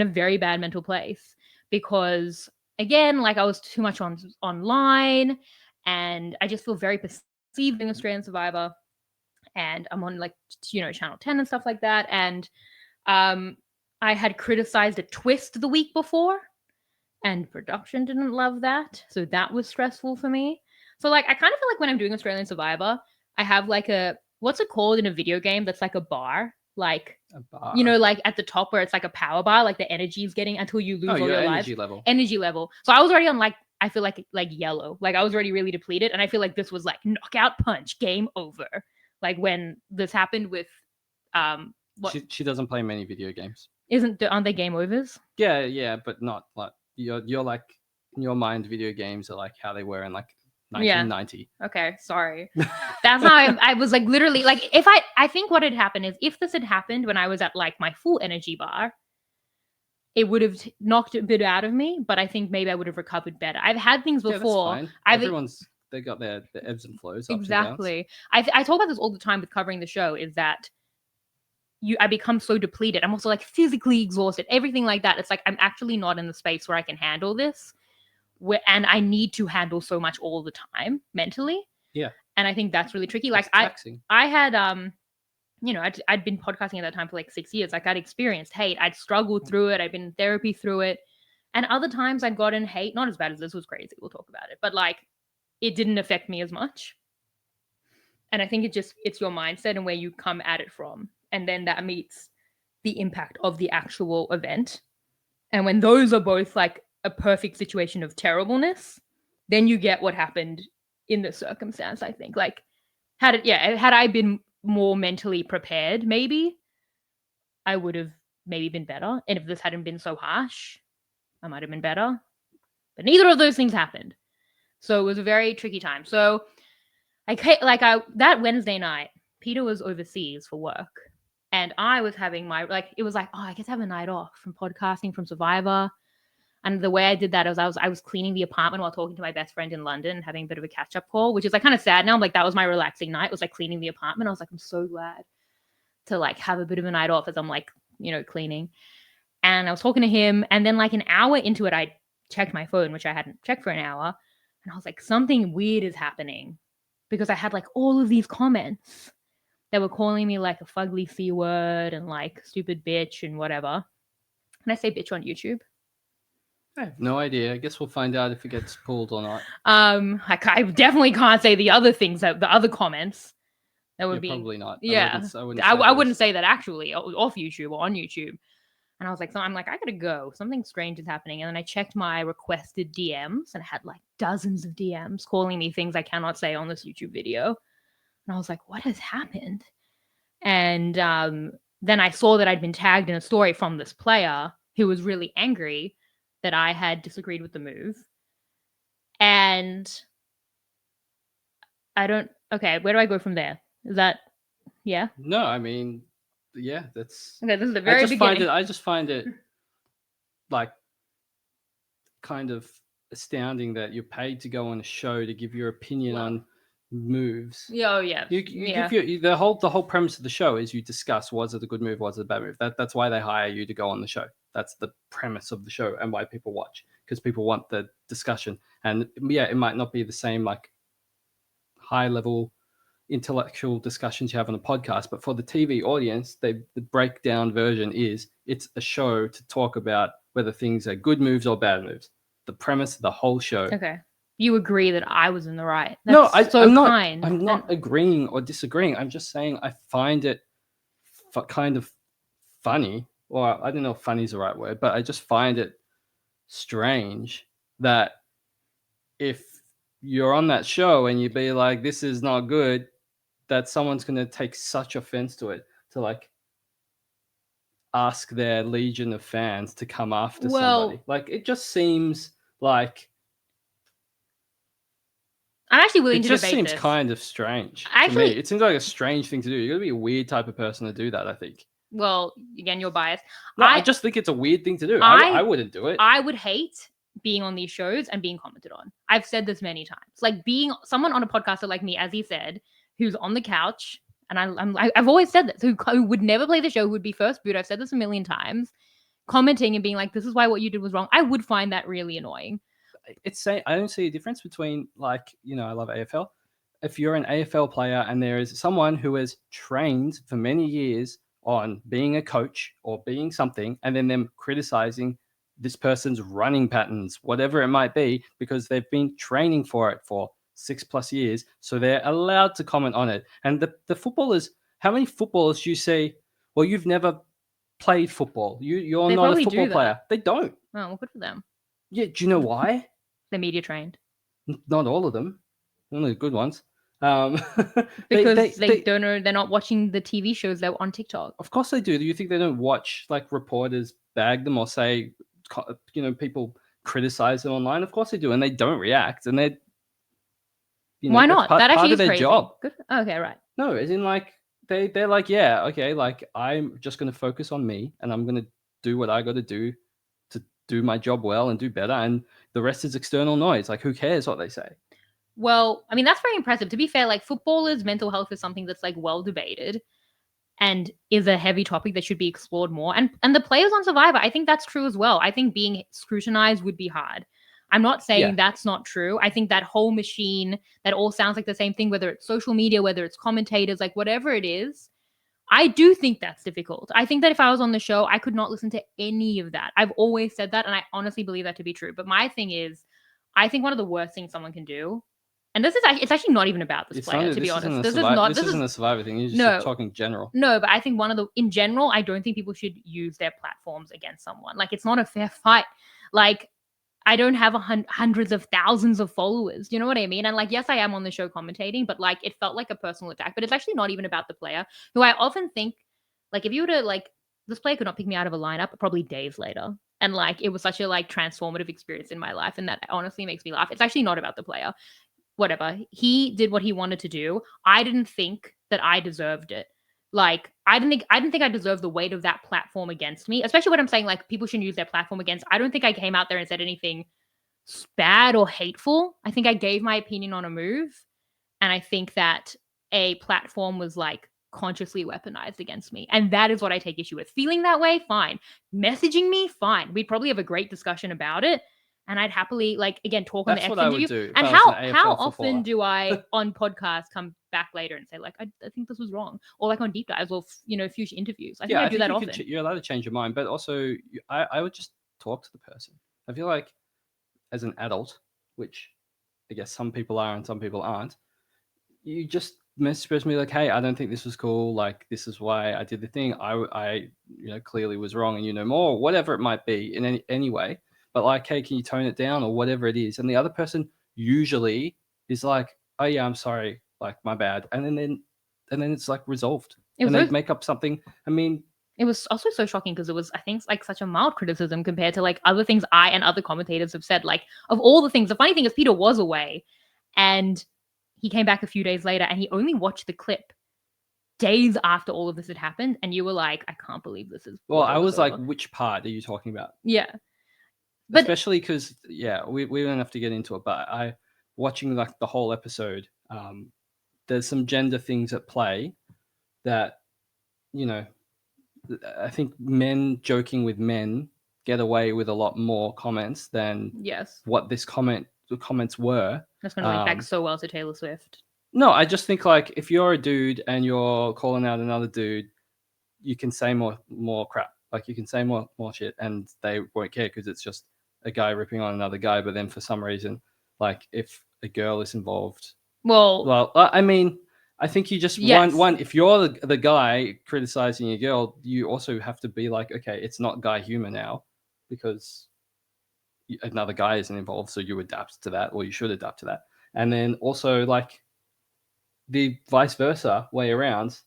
very bad mental place because again, like I was too much online and I just feel very perceived in Australian Survivor and I'm on like, Channel 10 and stuff like that. And I had criticized a twist the week before and production didn't love that. So that was stressful for me. So like, I kind of feel like when I'm doing Australian Survivor, I have like what's it called in a video game that's like a bar? Like, like at the top where it's like a power bar, like the energy is getting until you lose all your lives. Energy level. So I was already on like, I feel like yellow. Like I was already really depleted. And I feel like this was like knockout punch, game over. Like when this happened with, she doesn't play many video games. Aren't they game overs? Yeah, but not like you're like in your mind, video games are like how they were in like 1990. Yeah. Okay, sorry. That's how I was like literally like if I think what had happened is if this had happened when I was at like my full energy bar, it would have knocked a bit out of me, but I think maybe I would have recovered better. I've had things before. That's fine. They got their ebbs and flows. Exactly. I talk about this all the time with covering the show is that I become so depleted. I'm also like physically exhausted, everything like that. It's like, I'm actually not in the space where I can handle this. And I need to handle so much all the time mentally. Yeah. And I think that's really tricky. Like taxing. I had, I'd been podcasting at that time for like 6 years. Like I'd experienced hate. I'd struggled through it. I'd been in therapy through it. And other times I'd gotten hate, not as bad as this was crazy. We'll talk about it. But like, it didn't affect me as much. And I think it's your mindset and where you come at it from. And then that meets the impact of the actual event. And when those are both like a perfect situation of terribleness, then you get what happened in the circumstance, I think. Like, had I been more mentally prepared, maybe, I would have maybe been better. And if this hadn't been so harsh, I might have been better. But neither of those things happened. So it was a very tricky time. So that Wednesday night, Peter was overseas for work. And I was having it was like, oh, I get to have a night off from podcasting, from Survivor. And the way I did that was I was cleaning the apartment while talking to my best friend in London, having a bit of a catch-up call, which is like kind of sad now. I'm like, that was my relaxing night. It was like cleaning the apartment. I was like, I'm so glad to like have a bit of a night off as I'm like, cleaning. And I was talking to him. And then like an hour into it, I checked my phone, which I hadn't checked for an hour. And I was like, something weird is happening. Because I had like all of these comments that were calling me like a fugly C word and like stupid bitch and whatever. Can I say bitch on YouTube? I have no idea. I guess we'll find out if it gets pulled or not. I definitely can't say the other things, the other comments that would be probably not. Yeah, I wouldn't say that actually off YouTube or on YouTube. And I was like, so I'm like, I gotta go. Something strange is happening. And then I checked my requested DMs and I had like dozens of DMs calling me things I cannot say on this YouTube video. And I was like, what has happened? And then I saw that I'd been tagged in a story from this player who was really angry that I had disagreed with the move. And I don't. Okay, where do I go from there? Is that yeah? No, I mean, yeah, that's. Okay, this is the very beginning. I just find it like kind of astounding that you're paid to go on a show to give your opinion on moves. Oh yeah, you give the whole premise of the show is you discuss was it a good move, was it a bad move. That's why they hire you to go on the show. That's the premise of the show and why people watch, because people want the discussion. And yeah, it might not be the same like high level intellectual discussions you have on a podcast, but for the TV audience, the breakdown version is it's a show to talk about whether things are good moves or bad moves. The premise of the whole show. Okay. You agree that I was in the right. That's I'm kind. not agreeing or disagreeing. I'm just saying I find it kind of funny, or I don't know if funny is the right word, but I just find it strange that if you're on that show and you be like, this is not good, that someone's going to take such offense to it to like ask their legion of fans to come after somebody. Like it just seems like I'm actually willing to debate this. It just seems kind of strange to me. It seems like a strange thing to do. You're going to be a weird type of person to do that, I think. Well, again, you're biased. No, I just think it's a weird thing to do. I wouldn't do it. I would hate being on these shows and being commented on. I've said this many times. Like being someone on a podcaster like me, as he said, who's on the couch, and I've always said this, who would never play the show, who would be first boot. I've said this a million times, commenting and being like, this is why what you did was wrong. I would find that really annoying. I don't see a difference between like, I love AFL. If you're an AFL player and there is someone who has trained for many years on being a coach or being something, and then them criticizing this person's running patterns, whatever it might be, because they've been training for it for 6+ years, so they're allowed to comment on it. And the footballers, how many footballers do you say, well, you've never played football, you're not a football player? They don't. Oh, well, good for them. Yeah, do you know why? They're media trained. Not all of them, only the good ones. Because they don't know, they're not watching the TV shows that were on TikTok. Of course they do. Do you think they don't watch like reporters bag them or say, people criticize them online? Of course they do, and they don't react, and they're why not? That actually is their crazy. Job. Good. Okay, right. No, as in like they're like, yeah, okay, like I'm just going to focus on me, and I'm going to do what I got to do my job well and do better, and the rest is external noise. Like, who cares what they say? Well, I mean, that's very impressive. To be fair, like footballers' mental health is something that's like well debated and is a heavy topic that should be explored more. And the players on Survivor, I think that's true as well. I think being scrutinized would be hard. I'm not saying that's not true. I think that whole machine that all sounds like the same thing, whether it's social media, whether it's commentators, like whatever it is, I do think that's difficult. I think that if I was on the show, I could not listen to any of that. I've always said that, and I honestly believe that to be true. But my thing is, I think one of the worst things someone can do, and it's actually not even about this player, to be honest. This isn't a Survivor thing. You're just talking general. No, but I think in general, I don't think people should use their platforms against someone. Like, it's not a fair fight. Like, I don't have hundreds of thousands of followers. Do you know what I mean? And like, yes, I am on the show commentating, but like, it felt like a personal attack. But it's actually not even about the player, who I often think, like, if you were to like, this player could not pick me out of a lineup probably days later. And like, it was such a like transformative experience in my life. And that honestly makes me laugh. It's actually not about the player. Whatever. He did what he wanted to do. I didn't think that I deserved it. Like, I didn't think I deserved the weight of that platform against me, especially when I'm saying like people shouldn't use their platform against. I don't think I came out there and said anything bad or hateful. I think I gave my opinion on a move, and I think that a platform was like consciously weaponized against me, and that is what I take issue with. Feeling that way, fine. Messaging me, fine. We'd probably have a great discussion about it. And I'd happily, like, again, talk on the X interview. And how often do I on podcasts come back later and say, like, I think this was wrong, or like on deep dives or future interviews. I think I do that often. You're allowed to change your mind, but also I would just talk to the person. I feel like as an adult, which I guess some people are and some people aren't, you just message me like, hey, I don't think this was cool. Like, this is why I did the thing. I clearly was wrong, and more, whatever it might be in any way. But like, hey, can you tone it down or whatever it is? And the other person usually is like, oh yeah, I'm sorry, like my bad. And then it's like resolved. It was and they'd so, make up something. I mean, it was also so shocking because it was, I think, like such a mild criticism compared to like other things I and other commentators have said. Like, of all the things, the funny thing is Peter was away, and he came back a few days later, and he only watched the clip days after all of this had happened, and you were like, I can't believe this is well, I was like, over. which part are you talking about? Yeah. But especially because we don't have to get into it, but I watching like the whole episode, there's some gender things at play that, you know, I think men joking with men get away with a lot more comments than yes, what the comments were. that's going to link back so well to Taylor Swift. No, I just think like if you're a dude and you're calling out another dude, you can say more crap. Like you can say more shit, and they won't care because it's just a guy ripping on another guy. But then for some reason, like if a girl is involved, well, I mean, I think you just one. If you're the guy criticizing a girl, you also have to be like, okay, it's not guy humor now, because another guy isn't involved, so you adapt to that, or you should adapt to that. And then also like the vice versa way around.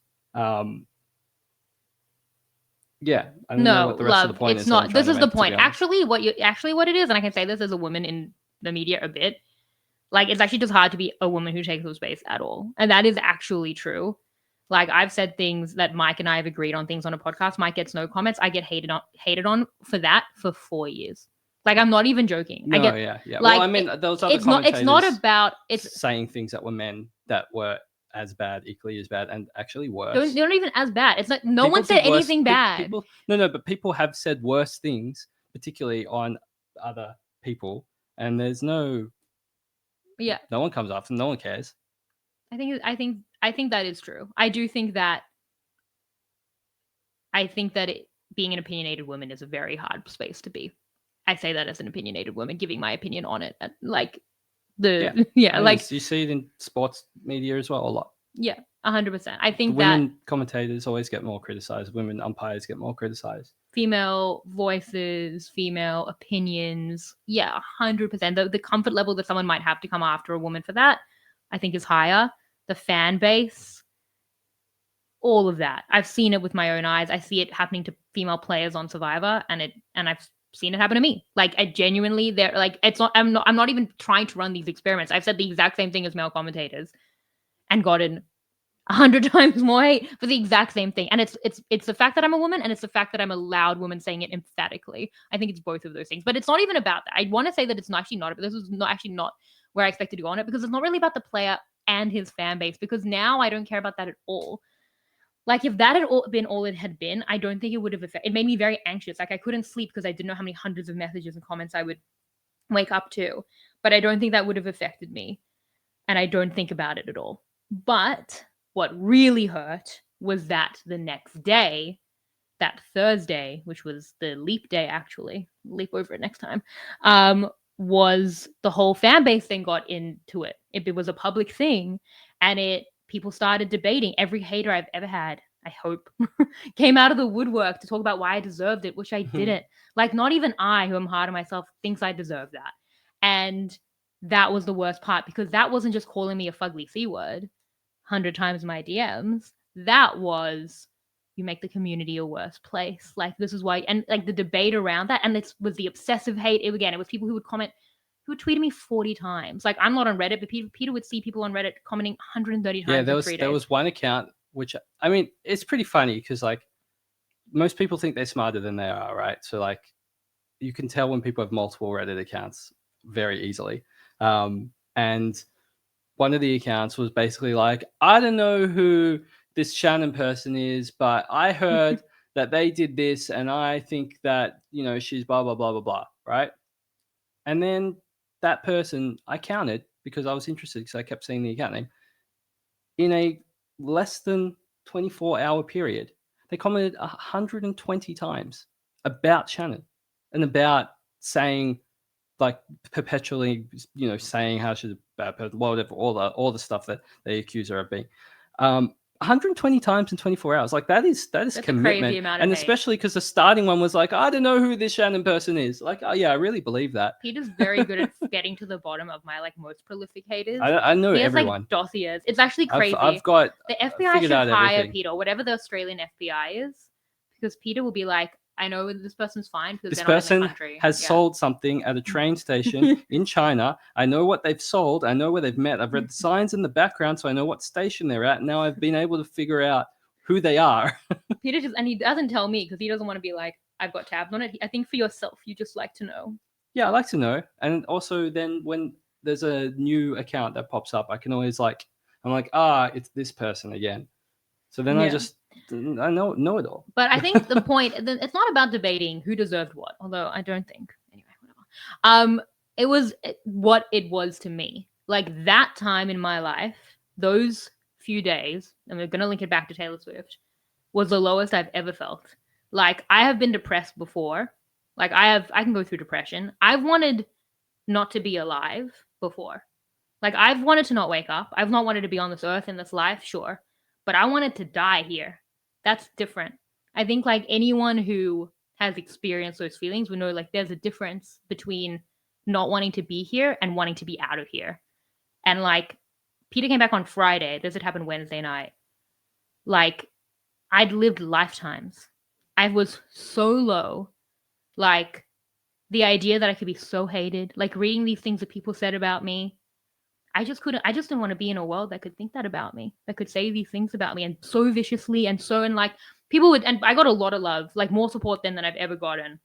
Yeah, I don't know what the rest of the point it's is. not. This is the point. Actually, what it is, and I can say this as a woman in the media a bit. Like, it's actually just hard to be a woman who takes up space at all, and that is actually true. Like, I've said things that Mike and I have agreed on things on a podcast. Mike gets no comments. I get hated on for that for 4 years. Like, I'm not even joking. No, yeah. Like, well, I mean, those other commentators. It's not about saying things that were men that were as bad, equally as bad, and actually worse. They're not even as bad. It's like no one said anything bad. But people have said worse things, particularly on other people, and there's no. Yeah. No one comes after them. No one cares. I think that is true. I do think that. Being an opinionated woman is a very hard space to be. I say that as an opinionated woman, giving my opinion on it. Like like you see it in sports media as well a lot. Yeah, 100%. I think women commentators always get more criticized. Women umpires get more criticized. Female voices, female opinions. Yeah, 100%. The comfort level that someone might have to come after a woman for that, I think, is higher. The fan base, all of that. I've seen it with my own eyes. I see it happening to female players on Survivor, and I've seen it happen to me. Like, I genuinely, they're like, it's not. I'm not even trying to run these experiments. I've said the exact same thing as male commentators, and gotten 100 times more hate for the exact same thing. And it's the fact that I'm a woman, and it's the fact that I'm a loud woman saying it emphatically. I think it's both of those things. But it's not even about that. I want to say that it's actually not. But this is not where I expected to go on it, because it's not really about the player and his fan base. Because now I don't care about that at all. Like, if that had been all it had been, I don't think it would have affected. It made me very anxious. Like, I couldn't sleep because I didn't know how many hundreds of messages and comments I would wake up to. But I don't think that would have affected me. And I don't think about it at all. But what really hurt was that the next day, that Thursday, which was the leap day, actually, leap over it next time, was the whole fan base thing got into it. It was a public thing, and people started debating. Every hater I've ever had, I hope, came out of the woodwork to talk about why I deserved it, which I didn't. Like, not even I, who am hard on myself, thinks I deserve that. And that was the worst part, because that wasn't just calling me a fugly C word 100 times in my DMs. That was, you make the community a worse place. Like, this is why, and like the debate around that, and this was the obsessive hate. It was people who would comment, who would tweet me 40 times. Like, I'm not on Reddit, but Peter would see people on Reddit commenting 130 times. Yeah, there was one account, which, I mean, it's pretty funny because like most people think they're smarter than they are, right? So like you can tell when people have multiple Reddit accounts very easily. And one of the accounts was basically like, I don't know who this Shannon person is, but I heard that they did this, and I think that, she's blah, blah, blah, blah, blah, right? And then that person, I counted because I was interested because I kept seeing the account name. In a less than 24-hour period, they commented 120 times about Shannon and about saying, like, perpetually, saying how she's a bad person, whatever, all the stuff that they accuse her of being. 120 times in 24 hours. Like that's commitment. A crazy amount of And hate. especially because the starting one was like, I don't know who this Shannon person is. Like, oh yeah, I really believe that. Peter's very good at getting to the bottom of my like most prolific haters. I know he has everyone. Like dossiers. It's actually crazy. I've got the FBI figured should out hire everything. Peter, whatever the Australian FBI is, because Peter will be like, I know this person's fine because This they're not in person the country. has sold something at a train station in China. I know what they've sold. I know where they've met. I've read the signs in the background, so I know what station they're at. Now I've been able to figure out who they are. Peter just, and he doesn't tell me because he doesn't want to be like, I've got tabs on it. I think for yourself, you just like to know. Yeah, I like to know. And also then when there's a new account that pops up, I can always like, I'm like, it's this person again. So then I know it all. But I think the point, it's not about debating who deserved what, although I don't think. Anyway, whatever. It was what it was to me. Like that time in my life, those few days, and we're going to link it back to Taylor Swift, was the lowest I've ever felt. Like I have been depressed before. Like I can go through depression. I've wanted not to be alive before. Like I've wanted to not wake up. I've not wanted to be on this earth in this life, sure. But I wanted to die here. That's different. I think like anyone who has experienced those feelings would know like there's a difference between not wanting to be here and wanting to be out of here. And like Peter came back on Friday. This had happened Wednesday night. Like I'd lived lifetimes. I was so low. Like the idea that I could be so hated, like reading these things that people said about me. I just didn't want to be in a world that could think that about me, that could say these things about me, and so viciously and like people would, and I got a lot of love, like more support than I've ever gotten.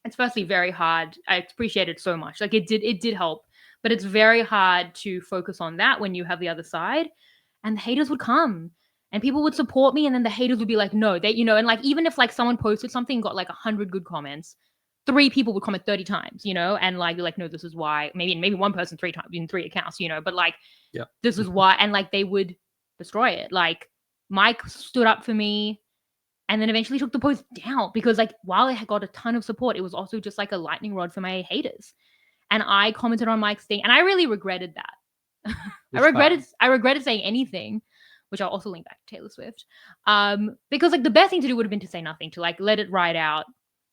It's firstly very hard. I appreciate it so much. Like it did help, but it's very hard to focus on that when you have the other side, and the haters would come and people would support me, and then the haters would be like, no, they, and like even if like someone posted something and got like 100 good comments, 3 people would comment 30 times, and like you're like, no, this is why. Maybe one person 3 times in 3 accounts, but like, yeah, this is why. And like they would destroy it. Like Mike stood up for me, and then eventually took the post down because like while I had got a ton of support, it was also just like a lightning rod for my haters. And I commented on Mike's thing, and I really regretted that. I regretted saying anything, which I'll also link back to Taylor Swift, because like the best thing to do would have been to say nothing, to like let it ride out.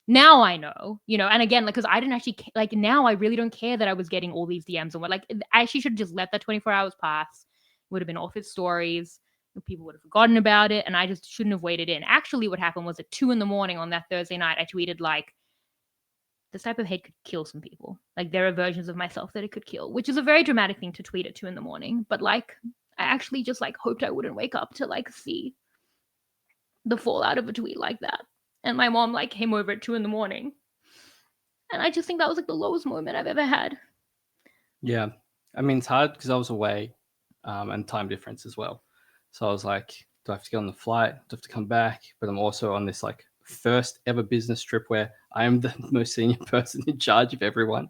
Now I know, and again, like, because I didn't actually, like, now I really don't care that I was getting all these DMs and what, like, I actually should have just let that 24 hours pass. It would have been off its stories. People would have forgotten about it, and I just shouldn't have waited in. Actually, what happened was at 2 a.m. on that Thursday night, I tweeted, like, this type of hate could kill some people. Like, there are versions of myself that it could kill, which is a very dramatic thing to tweet at 2 a.m. But, like, I actually just, like, hoped I wouldn't wake up to, like, see the fallout of a tweet like that. And my mom like came over at 2 a.m. And I just think that was like the lowest moment I've ever had. Yeah. I mean, it's hard because I was away and time difference as well. So I was like, do I have to get on the flight? Do I have to come back? But I'm also on this like first ever business trip where I am the most senior person in charge of everyone.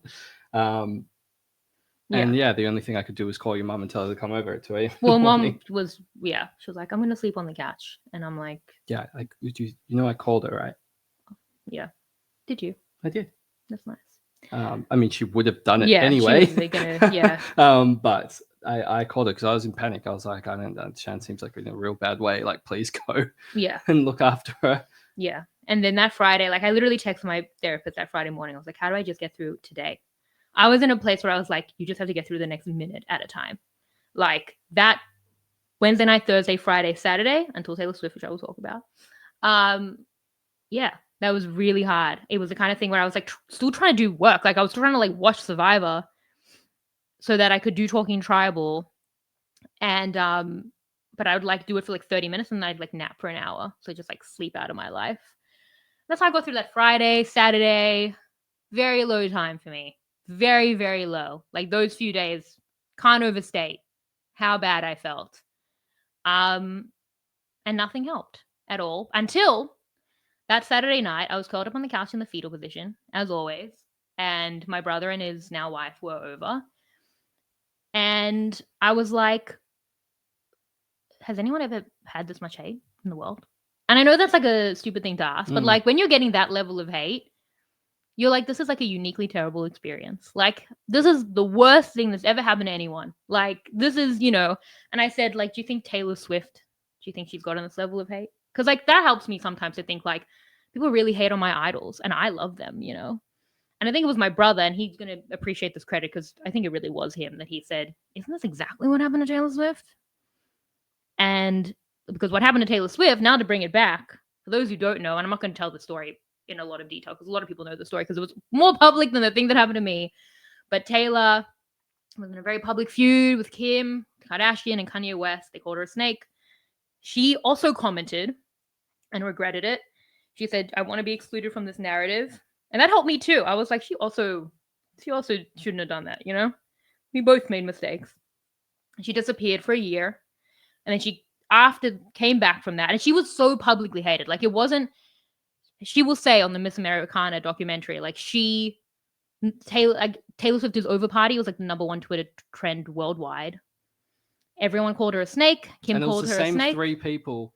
And yeah, the only thing I could do was call your mom and tell her to come over at 2 a.m. Well, mom was, she was like, I'm going to sleep on the couch. And I'm like, yeah, like, I called her, right? Yeah. Did you? I did. That's nice. I mean, she would have done it anyway. But I called her because I was in panic. I was like, I don't know, Shan seems like in a real bad way. Like, please go. Yeah. And look after her. Yeah. And then that Friday, like, I literally texted my therapist that Friday morning. I was like, how do I just get through today? I was in a place where I was like, you just have to get through the next minute at a time. Like that Wednesday night, Thursday, Friday, Saturday, until Taylor Swift, which I will talk about. Yeah, that was really hard. It was the kind of thing where I was like still trying to do work. Like I was trying to like watch Survivor so that I could do Talking Tribal. And but I would like do it for like 30 minutes and then I'd like nap for an hour. So just like sleep out of my life. That's how I go through that Friday, Saturday. Very low time for me. Very, very low. Like those few days, can't overstate how bad I felt. And nothing helped at all until that Saturday night. I was curled up on the couch in the fetal position, as always. And my brother and his now wife were over. And I was like, has anyone ever had this much hate in the world? And I know that's like a stupid thing to ask, but like when you're getting that level of hate, you're like, this is like a uniquely terrible experience. Like, this is the worst thing that's ever happened to anyone. Like, this is, and I said, like, do you think Taylor Swift Do you think she's gotten this level of hate? Because like that helps me sometimes to think like people really hate on my idols and I love them, you know? And I think it was my brother, and he's going to appreciate this credit because I think it really was him that he said, isn't this exactly what happened to Taylor Swift? And because what happened to Taylor Swift, now to bring it back, for those who don't know, and I'm not going to tell the story in a lot of detail because a lot of people know the story because it was more public than the thing that happened to me. But Taylor was in a very public feud with Kim Kardashian and Kanye West. They called her a snake. She also commented and regretted it. She said, I want to be excluded from this narrative. And that helped me too. I was like, she also shouldn't have done that, you know? We both made mistakes. She disappeared for a year. And then she came back from that. And she was so publicly hated. Like it wasn't, she will say on the Miss Americana documentary, like Taylor Swift is over party was like the number one Twitter trend worldwide. Everyone called her a snake. Kim called her a snake. And it was the same 3 people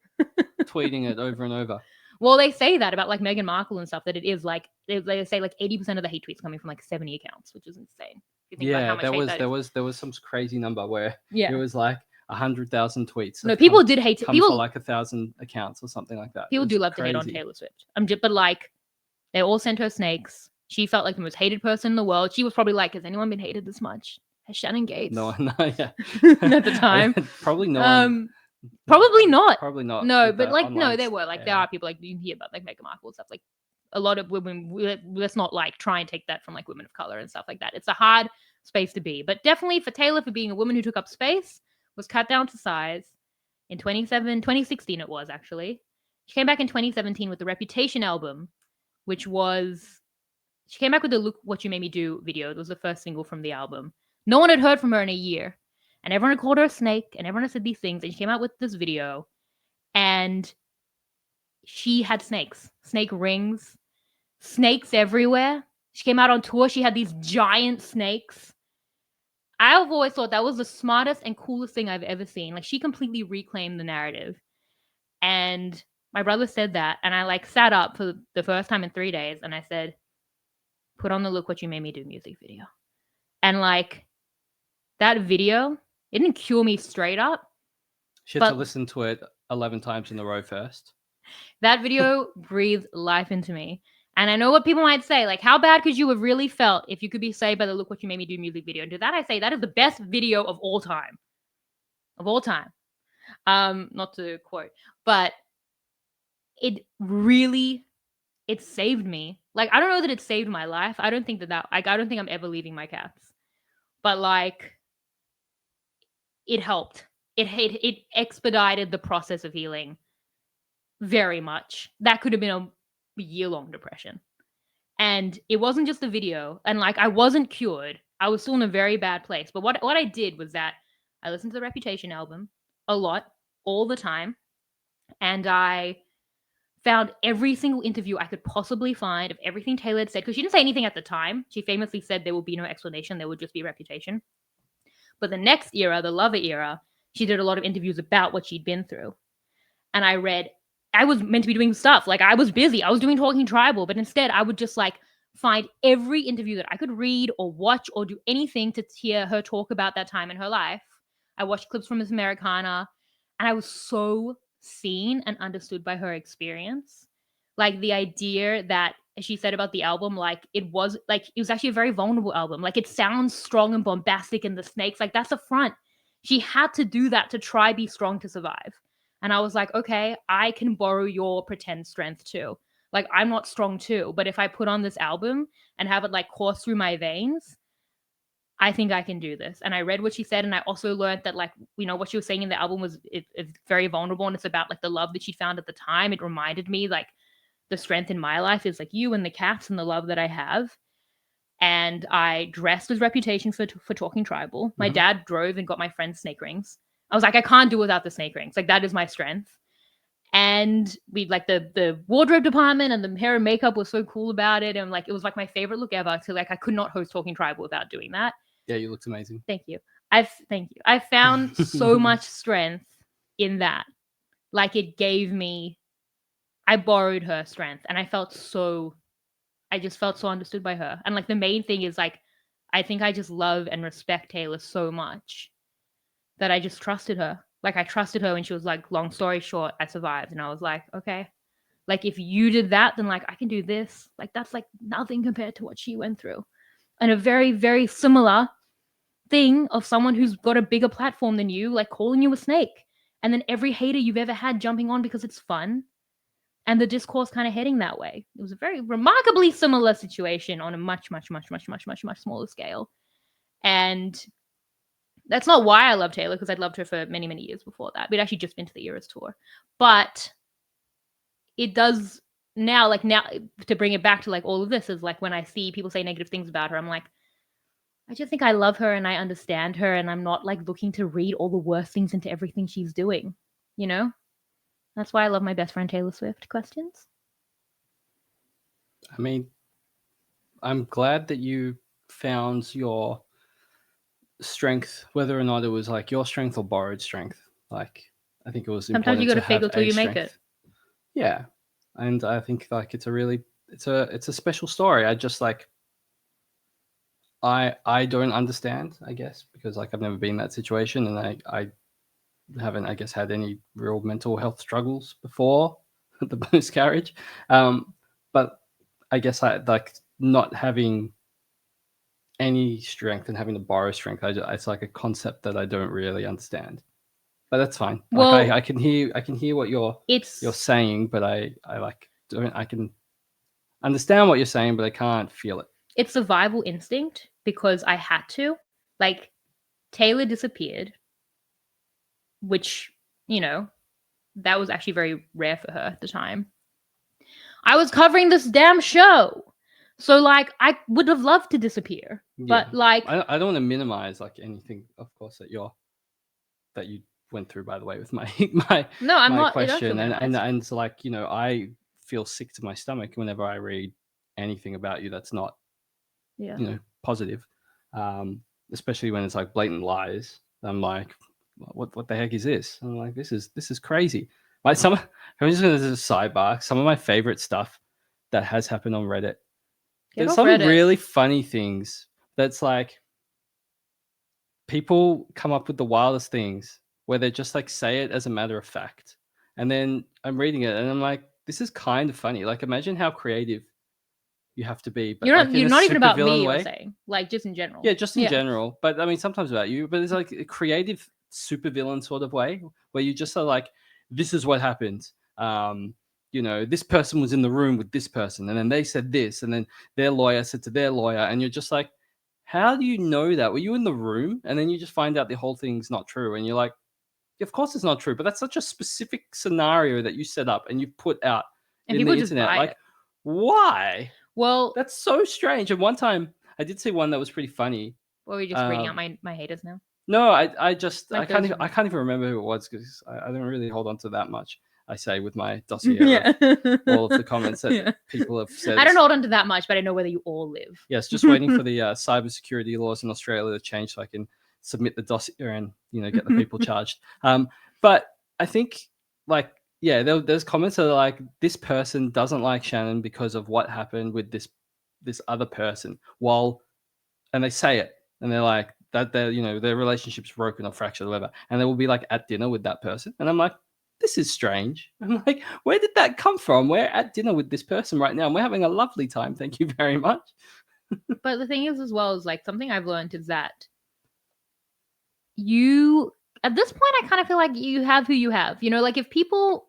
tweeting it over and over. Well, they say that about like Meghan Markle and stuff, that it is like they say like 80% of the hate tweets coming from like 70 accounts, which is insane. If you think about how much there was some crazy number where it was like 100,000 tweets. No, people did hate people for like 1,000 accounts or something like that. People do love to hate on Taylor Swift. But like they all sent her snakes. She felt like the most hated person in the world. She was probably like, has anyone been hated this much? Has Shannon Gates? No, yeah. At the time, probably no. Probably not. Probably not. No, but like no, there were like there are people like you hear about like Meghan Markle and stuff. Like a lot of women. Let's not like try and take that from like women of color and stuff like that. It's a hard space to be, but definitely for Taylor, for being a woman who took up space, was cut down to size. In 2016 it was actually. She came back in 2017 with the Reputation album, which was she came back with the Look What You Made Me Do video. It was the first single from the album. No one had heard from her in a year. And everyone had called her a snake, and everyone had said these things. And she came out with this video, and she had snake rings, snakes everywhere. She came out on tour. She had these giant snakes. I've always thought that was the smartest and coolest thing I've ever seen. Like, she completely reclaimed the narrative. And my brother said that, and I like sat up for the first time in 3 days, and I said, put on the Look What You Made Me Do music video. And like that video, it didn't cure me straight up. She had to listen to it 11 times in a row first. That video breathed life into me. And I know what people might say, like, how bad could you have really felt if you could be saved by the Look What You Made Me Do music video? And to that I say, that is the best video of all time. Of all time. Not to quote, but it saved me. Like, I don't know that it saved my life. I don't think I don't think I'm ever leaving my cats. But like, it helped. It expedited the process of healing very much. That could have been a year-long depression. And it wasn't just the video. And like, I wasn't cured. I was still in a very bad place. But what I did was that I listened to the Reputation album a lot, all the time. And I found every single interview I could possibly find of everything Taylor had said. Because she didn't say anything at the time. She famously said there will be no explanation. There would just be Reputation. But the next era, the Lover era, she did a lot of interviews about what she'd been through. And I was meant to be doing stuff. Like, I was busy. I was doing Talking Tribal. But instead, I would just like find every interview that I could read or watch or do anything to hear her talk about that time in her life. I watched clips from Miss Americana. And I was so seen and understood by her experience. Like, the idea that she said about the album, like, it was actually a very vulnerable album. Like, it sounds strong and bombastic, and the snakes, like, that's a front. She had to do that to try be strong to survive. And I was like, okay, I can borrow your pretend strength too. Like, I'm not strong too, but if I put on this album and have it like course through my veins, I think I can do this. And I read what she said, and I also learned that, like, you know, what she was saying in the album was it's very vulnerable, and it's about like the love that she found at the time. It reminded me like the strength in my life is like you and the cats and the love that I have. And I dressed as Reputation for Talking Tribal. My dad drove and got my friend's snake rings. I was like, I can't do without the snake rings. Like, that is my strength. And we like the wardrobe department and the hair and makeup was so cool about it. And like, it was like my favorite look ever. So like, I could not host Talking Tribal without doing that. Yeah, you looked amazing. Thank you. I found so much strength in that. Like, it gave me, I borrowed her strength, and I just felt so understood by her. And like, the main thing is like, I think I just love and respect Taylor so much that I just trusted her Like I trusted her when she was like, long story short, I survived. And I was like, okay, like if you did that, then like I can do this. Like that's like nothing compared to what she went through. And a very, very similar thing of someone who's got a bigger platform than you, like calling you a snake. And then every hater you've ever had jumping on because it's fun. And the discourse kind of heading that way. It was a very remarkably similar situation on a much, much, much, much, much, much, much smaller scale. And that's not why I love Taylor, because I'd loved her for many, many years before that. We'd actually just been to the Eras tour. But it does now, like now, to bring it back to like all of this, is like when I see people say negative things about her, I'm like, I just think I love her and I understand her, and I'm not like looking to read all the worst things into everything she's doing, you know? That's why I love my best friend Taylor Swift. Questions? I mean, I'm glad that you found your strength, whether or not it was like your strength or borrowed strength. Like, I think it was Sometimes you important got to to fake have it till a you strength. make it. Yeah, and I think like it's a special story. I just like I don't understand, I guess, because like I've never been in that situation, and I haven't, I guess, had any real mental health struggles before the miscarriage. But I guess I like not having any strength and having to borrow strength. It's like a concept that I don't really understand, but that's fine. Like Well, I can hear what you're saying, but I like don't I can understand what you're saying, but I can't feel it. It's survival instinct because I had to. Like Taylor disappeared, which, you know, that was actually very rare for her at the time. I was covering this damn show. So like I would have loved to disappear. But like I don't want to minimize like anything, of course, that you went through, by the way, with my no, I'm my not question. And so like, you know, I feel sick to my stomach whenever I read anything about you that's not you know, positive. Especially when it's like blatant lies. I'm like, what the heck is this? I'm like, this is crazy. Like I'm just gonna do a sidebar. Some of my favorite stuff that has happened on Reddit. There's some really funny things that's like people come up with the wildest things where they just like say it as a matter of fact. And then I'm reading it and I'm like, this is kind of funny. Like imagine how creative you have to be. But you're not even about me, you're saying. Like just in general. Yeah, just in general. But I mean sometimes about you, but it's like a creative supervillain sort of way where you just are like, this is what happened. You know, this person was in the room with this person, and then they said this, and then their lawyer said to their lawyer, and you're just like, how do you know that? Were you in the room? And then you just find out the whole thing's not true, and you're like, of course it's not true, but that's such a specific scenario that you set up and you put out and in the internet. Like, why? Well, that's so strange. And one time I did see one that was pretty funny. Well, are we just reading out my haters now? No, I can't even remember who it was because I don't really hold on to that much. I say with my dossier of all of the comments that people have said. I don't hold on to that much, but I know where you all live. Yes, just waiting for the cybersecurity laws in Australia to change so I can submit the dossier and, you know, get the people charged. But I think like, yeah, there's comments that are like, this person doesn't like Shannon because of what happened with this other person. And they say it and they're like that you know, their relationship's broken or fractured or whatever. And they will be like at dinner with that person. And I'm like, this is strange. I'm like, where did that come from? We're at dinner with this person right now and we're having a lovely time. Thank you very much. But the thing is as well is like something I've learned is that you at this point I kind of feel like you have who you have. You know, like if people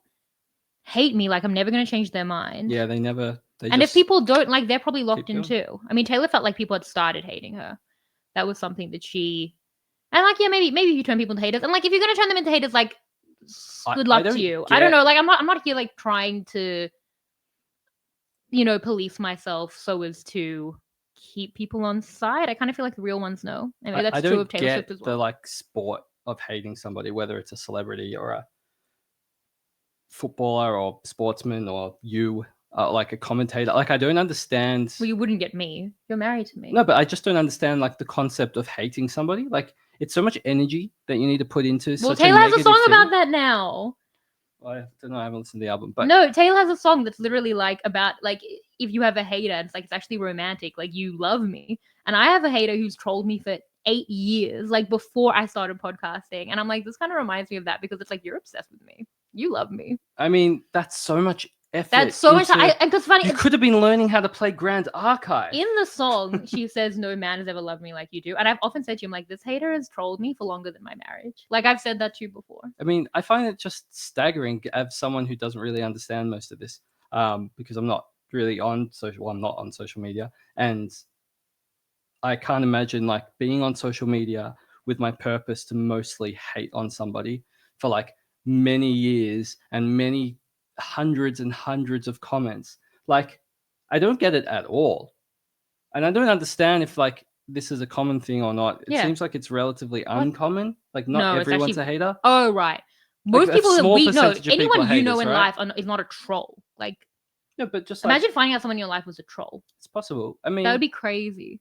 hate me, like I'm never going to change their mind. Yeah, and if people don't, like they're probably locked in too. I mean, Taylor felt like people had started hating her. That was something that she and like yeah, maybe you turn people into haters. And like if you're going to turn them into haters, like good luck to you. I don't know. Like I'm not here like trying to, you know, police myself so as to keep people on side. I kind of feel like the real ones know. I mean, that's true of Taylor Swift as well. The like sport of hating somebody, whether it's a celebrity or a footballer or sportsman or you, like a commentator. Like I don't understand. Well, you wouldn't get me. You're married to me. No, but I just don't understand like the concept of hating somebody. Like it's so much energy that you need to put into. Well, Taylor has a song about that now. I don't know. I haven't listened to the album, but no, Taylor has a song that's literally like about like if you have a hater, it's like it's actually romantic. Like you love me, and I have a hater who's trolled me for 8 years, like before I started podcasting. And I'm like, this kind of reminds me of that because it's like, you're obsessed with me. You love me. I mean, that's so much effort. That's so much. And because funny, you could have been learning how to play Grand Archive. In the song, she says, "No man has ever loved me like you do," and I've often said to him, like, this hater has trolled me for longer than my marriage. Like I've said that to you before. I mean, I find it just staggering as someone who doesn't really understand most of this, because I'm not really on social. Well, I'm not on social media, and I can't imagine like being on social media with my purpose to mostly hate on somebody for like many years and many hundreds and hundreds of comments. Like, I don't get it at all. And I don't understand if like this is a common thing or not. It seems like it's relatively uncommon. Like not everyone's a hater. Oh, right. Most people that we know, anyone you know in life is not a troll. Like, no, but just imagine finding out someone in your life was a troll. It's possible. I mean, that would be crazy.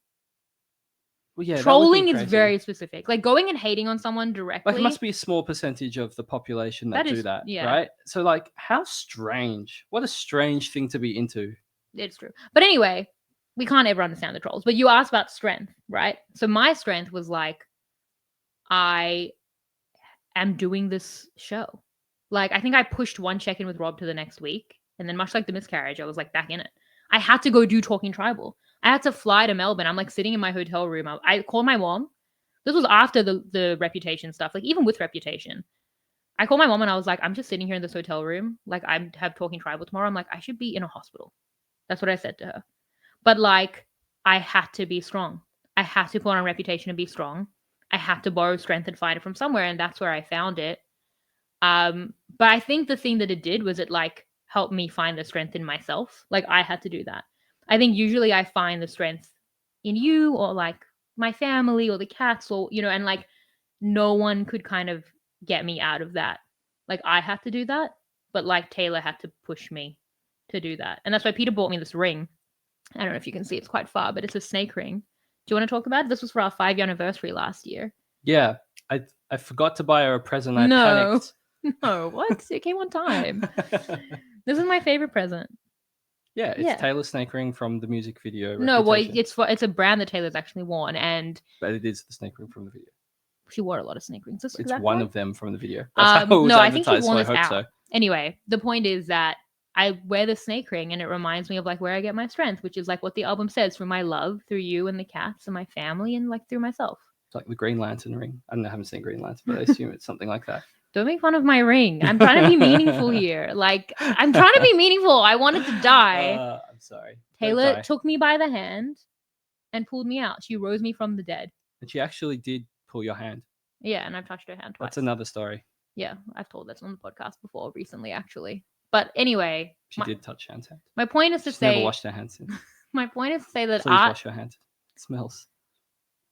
Well, yeah, trolling is very specific. Like going and hating on someone directly. Like, it must be a small percentage of the population that do that, right? So, like, how strange. What a strange thing to be into. It's true. But anyway, we can't ever understand the trolls. But you asked about strength, right? So my strength was like, I am doing this show. Like, I think I pushed one check-in with Rob to the next week. And then much like the miscarriage, I was like back in it. I had to go do Talking Tribal. I had to fly to Melbourne. I'm like sitting in my hotel room. I called my mom. This was after the Reputation stuff. Like even with Reputation, I called my mom and I was like, I'm just sitting here in this hotel room. Like I have Talking Tribal tomorrow. I'm like, I should be in a hospital. That's what I said to her. But like, I had to be strong. I had to put on Reputation and be strong. I had to borrow strength and find it from somewhere. And that's where I found it. But I think the thing that it did was it like helped me find the strength in myself. Like I had to do that. I think usually I find the strength in you or like my family or the cats or, you know, and like no one could kind of get me out of that. Like I had to do that, but like Taylor had to push me to do that. And that's why Peter bought me this ring. I don't know if you can see, it's quite far, but it's a snake ring. Do you want to talk about it? This was for our 5-year anniversary last year. Yeah. I forgot to buy her a present. I panicked. No, what? It came on time. This is my favorite present. Yeah, it's Taylor's snake ring from the music video. No, well, it's a brand that Taylor's actually worn, but it is the snake ring from the video. She wore a lot of snake rings. It's one of them from the video. That's how it was no, I think she's worn this out. So. Anyway, the point is that I wear the snake ring, and it reminds me of like where I get my strength, which is like what the album says: through my love, through you and the cats and my family, and like through myself. It's like the Green Lantern ring. I haven't seen Green Lantern, but I assume it's something like that. Don't make fun of my ring. I'm trying to be meaningful here. Like, I'm trying to be meaningful. I wanted to die. I'm sorry. Taylor took me by the hand and pulled me out. She rose me from the dead. And she actually did pull your hand. Yeah, and I've touched her hand twice. That's another story. Yeah, I've told this on the podcast before recently, actually. But anyway. She did touch Shan's hand. My point is to say... never washed her hands since. My point is to say that Please wash your hands. It smells.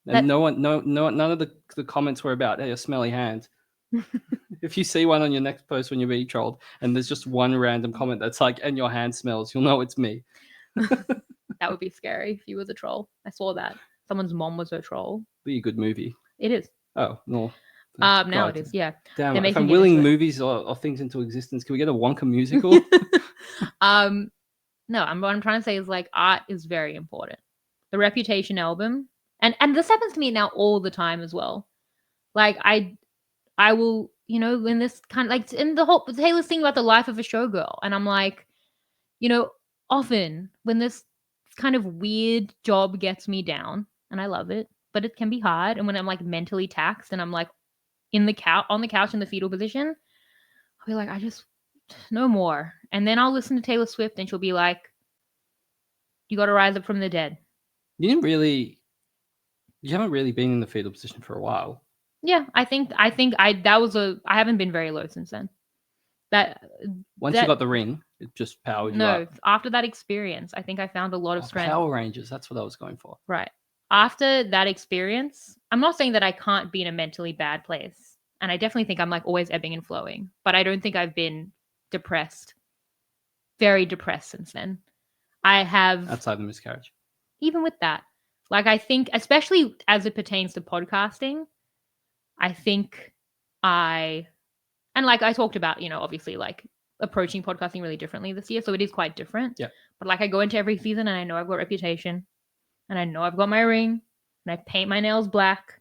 And none of the comments were about, hey, a smelly hand. If you see one on your next post when you're being trolled and there's just one random comment that's like, and your hand smells, you'll know it's me. That would be scary if you was a troll. I saw that. Someone's mom was a troll. Be a good movie. It is. Oh, no. Now it is, yeah. Damn, if I'm willing movies or things into existence, can we get a Wonka musical? No, what I'm trying to say is like art is very important. The Reputation album, and this happens to me now all the time as well. Like I will, you know, in this kind of like in the whole Taylor's thing about the life of a showgirl, and I'm like, you know, often when this kind of weird job gets me down, and I love it, but it can be hard, and when I'm like mentally taxed and I'm like on the couch in the fetal position, I'll be like, I just no more. And then I'll listen to Taylor Swift and she'll be like, you got to rise up from the dead. You haven't really been in the fetal position for a while. Yeah, I think I haven't been very low since then. Once you got the ring, it just powered you up. No, after that experience, I think I found a lot of strength. Power Rangers, that's what I was going for. Right. After that experience, I'm not saying that I can't be in a mentally bad place. And I definitely think I'm like always ebbing and flowing. But I don't think I've been depressed, very depressed since then. I have... Outside the miscarriage. Even with that. Like I think, especially as it pertains to podcasting, I think and like I talked about, you know, obviously like approaching podcasting really differently this year. So it is quite different. Yeah. But like I go into every season and I know I've got Reputation and I know I've got my ring and I paint my nails black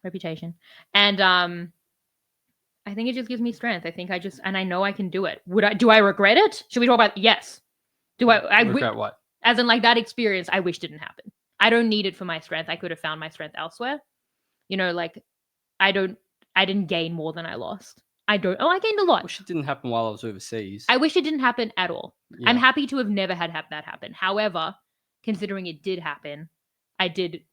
Reputation. And I think it just gives me strength. I think and I know I can do it. Do I regret it? Should we talk about yes? Do I regret what? As in, like, that experience I wish didn't happen. I don't need it for my strength. I could have found my strength elsewhere. Like, I didn't gain more than I lost. I gained a lot. I wish it didn't happen while I was overseas. I wish it didn't happen at all. Yeah. I'm happy to have never had that happen. However, considering it did happen, I did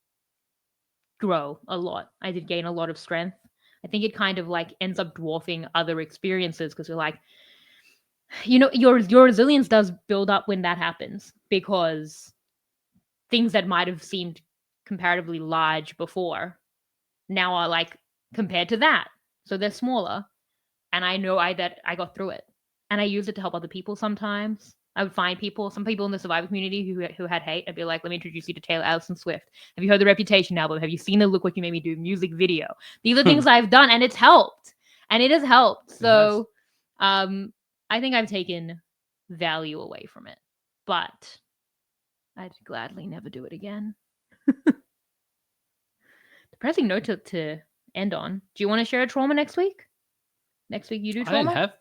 grow a lot. I did gain a lot of strength. I think it kind of like ends up dwarfing other experiences because you're like, your resilience does build up when that happens, because things that might have seemed comparatively large before now are like compared to that. So they're smaller. And I know that I got through it. And I used it to help other people sometimes. I would find some people in the Survivor community who had hate. I'd be like, let me introduce you to Taylor Allison Swift. Have you heard the Reputation album? Have you seen the Look What You Made Me Do music video? These are things I've done, and it's helped. And it has helped. So I think I've taken value away from it. But I'd gladly never do it again. Depressing note to end on. Do you want to share a trauma next week? Next week you do trauma?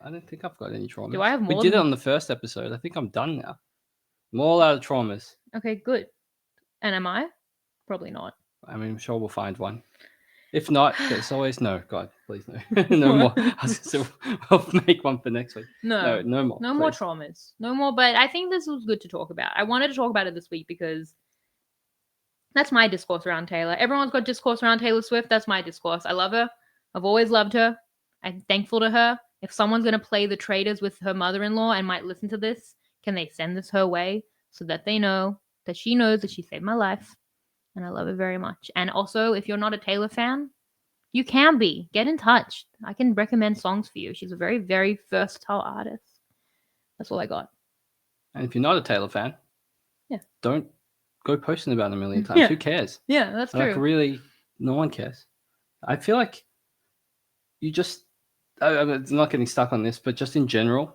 I don't think I've got any trauma. Do I have more? We did it on the first episode. I think I'm done now. I'm all out of traumas. Okay, good. And am I? Probably not. I mean, I'm sure we'll find one. If not, there's always no. God, please no. No more. I'll make one for next week. No more. No more traumas. No more, but I think this was good to talk about. I wanted to talk about it this week because that's my discourse around Taylor. Everyone's got discourse around Taylor Swift. That's my discourse. I love her. I've always loved her. I'm thankful to her. If someone's going to play the traitors with her mother-in-law and might listen to this, can they send this her way so that they know that she knows that she saved my life, and I love her very much. And also, if you're not a Taylor fan, you can be. Get in touch. I can recommend songs for you. She's a very, very versatile artist. That's all I got. And if you're not a Taylor fan, don't go posting about it a million times. Who cares? Yeah, that's true. Like, really, no one cares. I feel like you just... I'm not getting stuck on this, but just in general,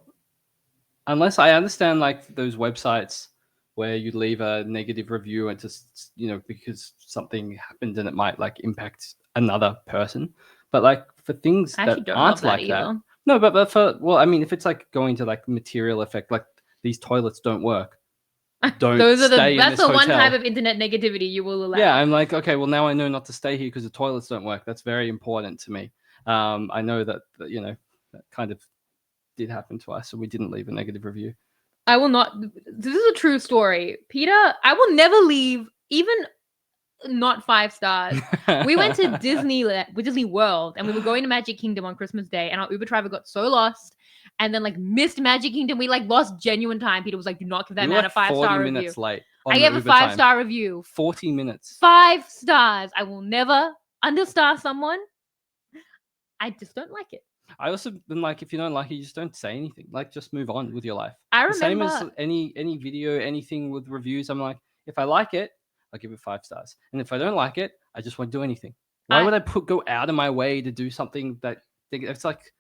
unless I understand like those websites where you leave a negative review and just, because something happened and it might like impact another person. But like for things that aren't like that. No, but if it's like going to like material effect, like these toilets don't work. That's the one type of internet negativity you will allow. Yeah, I'm like, okay, well now I know not to stay here because the toilets don't work. That's very important to me. I know that that kind of did happen to us, so we didn't leave a negative review. I will not. This is a true story, Peter. I will never leave, even not 5 stars. We went to Disney World, and we were going to Magic Kingdom on Christmas Day, and our Uber driver got so lost, and then like missed Magic Kingdom. We like lost genuine time. Peter was like, "Do not give that man a 5-star review." 40 minutes late. I gave a 5-star review. 40 minutes. 5 stars. I will never understar someone. I just don't like it. I also been like, if you don't like it, you just don't say anything. Like, just move on with your life. I remember. Same as any video, anything with reviews. I'm like, if I like it, I'll give it 5 stars. And if I don't like it, I just won't do anything. Why would I go out of my way to do something that it's like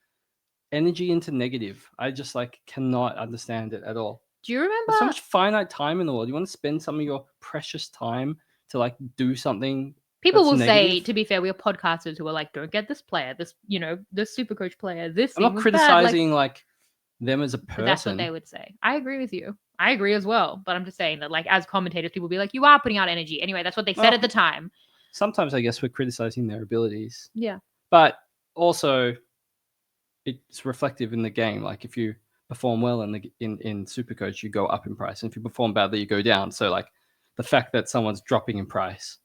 energy into negative? I just like cannot understand it at all. Do you remember? There's so much finite time in the world. You want to spend some of your precious time to like do something. People will say, to be fair, we are podcasters who are like, don't get this player, this, this super coach player, this. I'm not criticizing like them as a person. That's what they would say. I agree with you. I agree as well. But I'm just saying that like as commentators, people will be like, you are putting out energy. Anyway, that's what they said at the time. Sometimes I guess we're criticizing their abilities. Yeah. But also it's reflective in the game. Like if you perform well in Supercoach, you go up in price. And if you perform badly, you go down. So like the fact that someone's dropping in price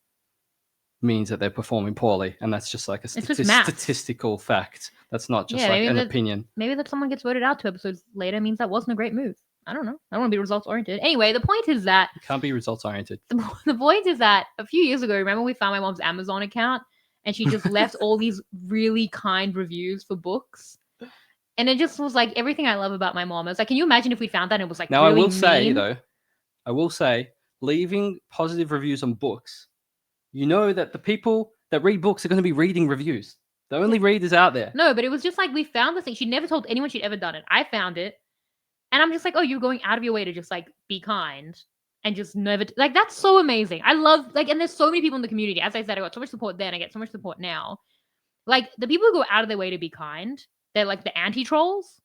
means that they're performing poorly, and that's just like a statistical fact. That's not just like an opinion. Maybe that someone gets voted out 2 episodes later means that wasn't a great move. I don't know. I don't want to be results oriented. Anyway, the point is that you can't be results oriented. The point is that a few years ago, remember we found my mom's Amazon account and she just left all these really kind reviews for books, and it just was like everything I love about my mom. I was like, can you imagine if we found that and it was like now? Really I will say leaving positive reviews on books. You know that the people that read books are going to be reading reviews. The only readers out there. No, but it was just like we found this thing. She never told anyone she'd ever done it. I found it. And I'm just like, oh, you're going out of your way to just like be kind. and just never like that's so amazing. I love like, and there's so many people in the community. As I said, I got so much support then. I get so much support now. Like the people who go out of their way to be kind, they're like the anti-trolls.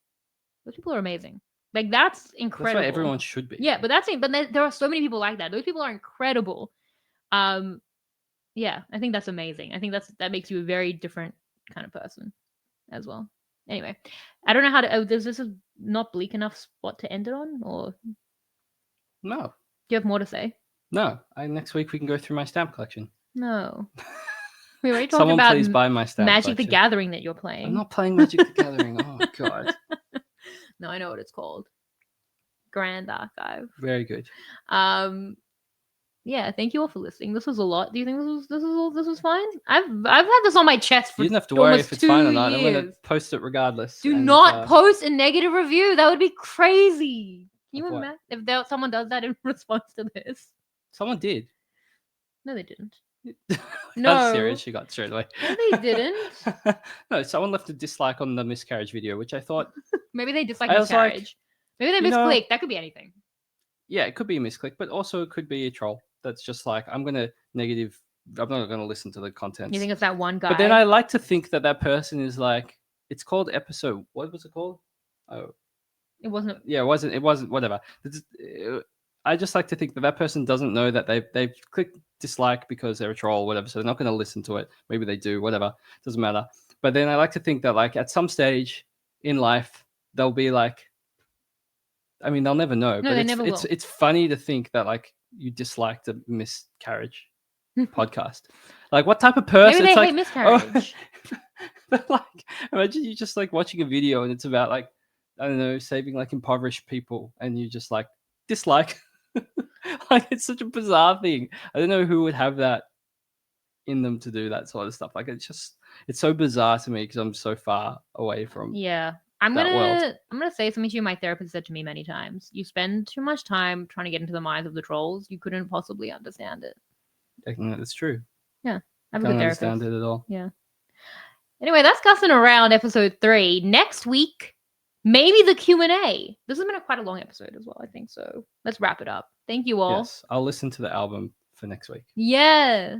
Those people are amazing. Like that's incredible. That's what everyone should be. Yeah, but that's it. But there are so many people like that. Those people are incredible. Yeah, I think that's amazing. I think that makes you a very different kind of person as well. Anyway, I don't know how to. Oh, this is not bleak enough spot to end it on, or No. do you have more to say? No. Next week we can go through my stamp collection. No. We already talked Someone about please buy my stamp Magic collection. the Gathering that you're playing. I'm not playing Magic the Gathering. Oh god. No, I know what it's called. Grand Archive. Very good. Yeah, thank you all for listening. This was a lot. Do you think this was fine? I've had this on my chest for you don't have to worry if it's fine or not. years. I'm gonna post it regardless. Do not post a negative review. That would be crazy. Can you Of what? imagine if someone does that in response to this? Someone did. No, they didn't. No. That's No. serious. She got straight away. No, they didn't. No, someone left a dislike on the miscarriage video, which I thought, Maybe they dislike I was like, miscarriage. Maybe they you know- misclicked. That could be anything. yeah, it could be a misclick, but also it could be a troll that's just like, I'm not gonna listen to the contents. You think it's that one guy? But then I like to think that person is like, it's called episode. What was it called? Oh, It wasn't. yeah, it wasn't. Whatever. I just like to think that person doesn't know that they've clicked dislike because they're a troll or whatever, so they're not going to listen to it. Maybe they do, whatever. Doesn't matter. But then I like to think that like at some stage in life they'll be like, I mean, they'll never know. No, but they never will. It's funny to think that like you disliked a miscarriage podcast. Like what type of person? Maybe they it's hate like, miscarriage. But like, imagine you just like watching a video and it's about like, I don't know, saving like impoverished people, and you just like dislike. Like it's such a bizarre thing. I don't know who would have that in them to do that sort of stuff. Like it's so bizarre to me because I'm so far away from. Yeah. I'm gonna say something to you my therapist said to me many times. You spend too much time trying to get into the minds of the trolls. You couldn't possibly understand it. I think that's true. Yeah. I'm a Can't good therapist. understand it at all. Yeah. Anyway, that's Gussin Around episode 3. Next week, maybe the Q&A. This has been quite a long episode as well, I think. So let's wrap it up. Thank you all. Yes, I'll listen to the album for next week. Yes.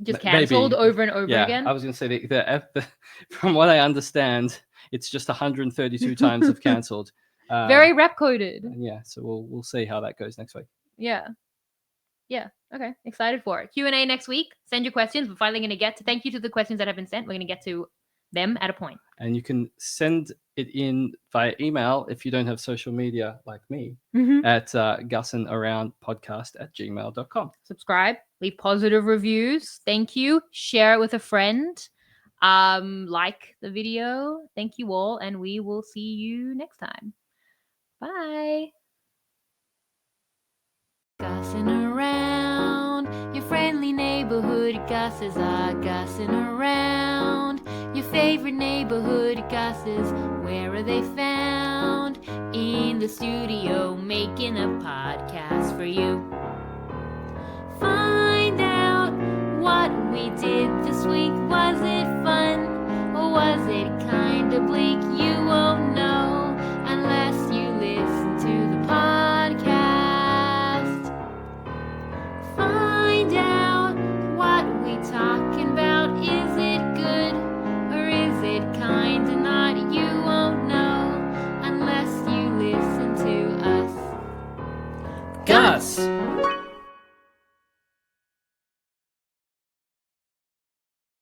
Just cancelled over and over again. I was going to say the from what I understand, it's just 132 times have cancelled. Very rep coded. Yeah, so we'll see how that goes next week. Yeah. Okay. Excited for it. Q&A next week. Send your questions. We're finally going to get to thank you to the questions that have been sent. We're going to get to them at a point. And you can send it in via email if you don't have social media like me at gussinaroundpodcast@gmail.com. Subscribe, leave positive reviews. Thank you. Share it with a friend. Like the video. Thank you all, and we will see you next time. Bye. Gussin around your friendly neighborhood. Gusses are gussin around your favorite neighborhood. Gusses, where are they found? In the studio, making a podcast for you. Find out what we did this week. Was it fun or was it kinda bleak? You won't know unless you listen to the podcast. Find out what we talking about. Is it good or is it kinda not? You won't know unless you listen to us. Gus!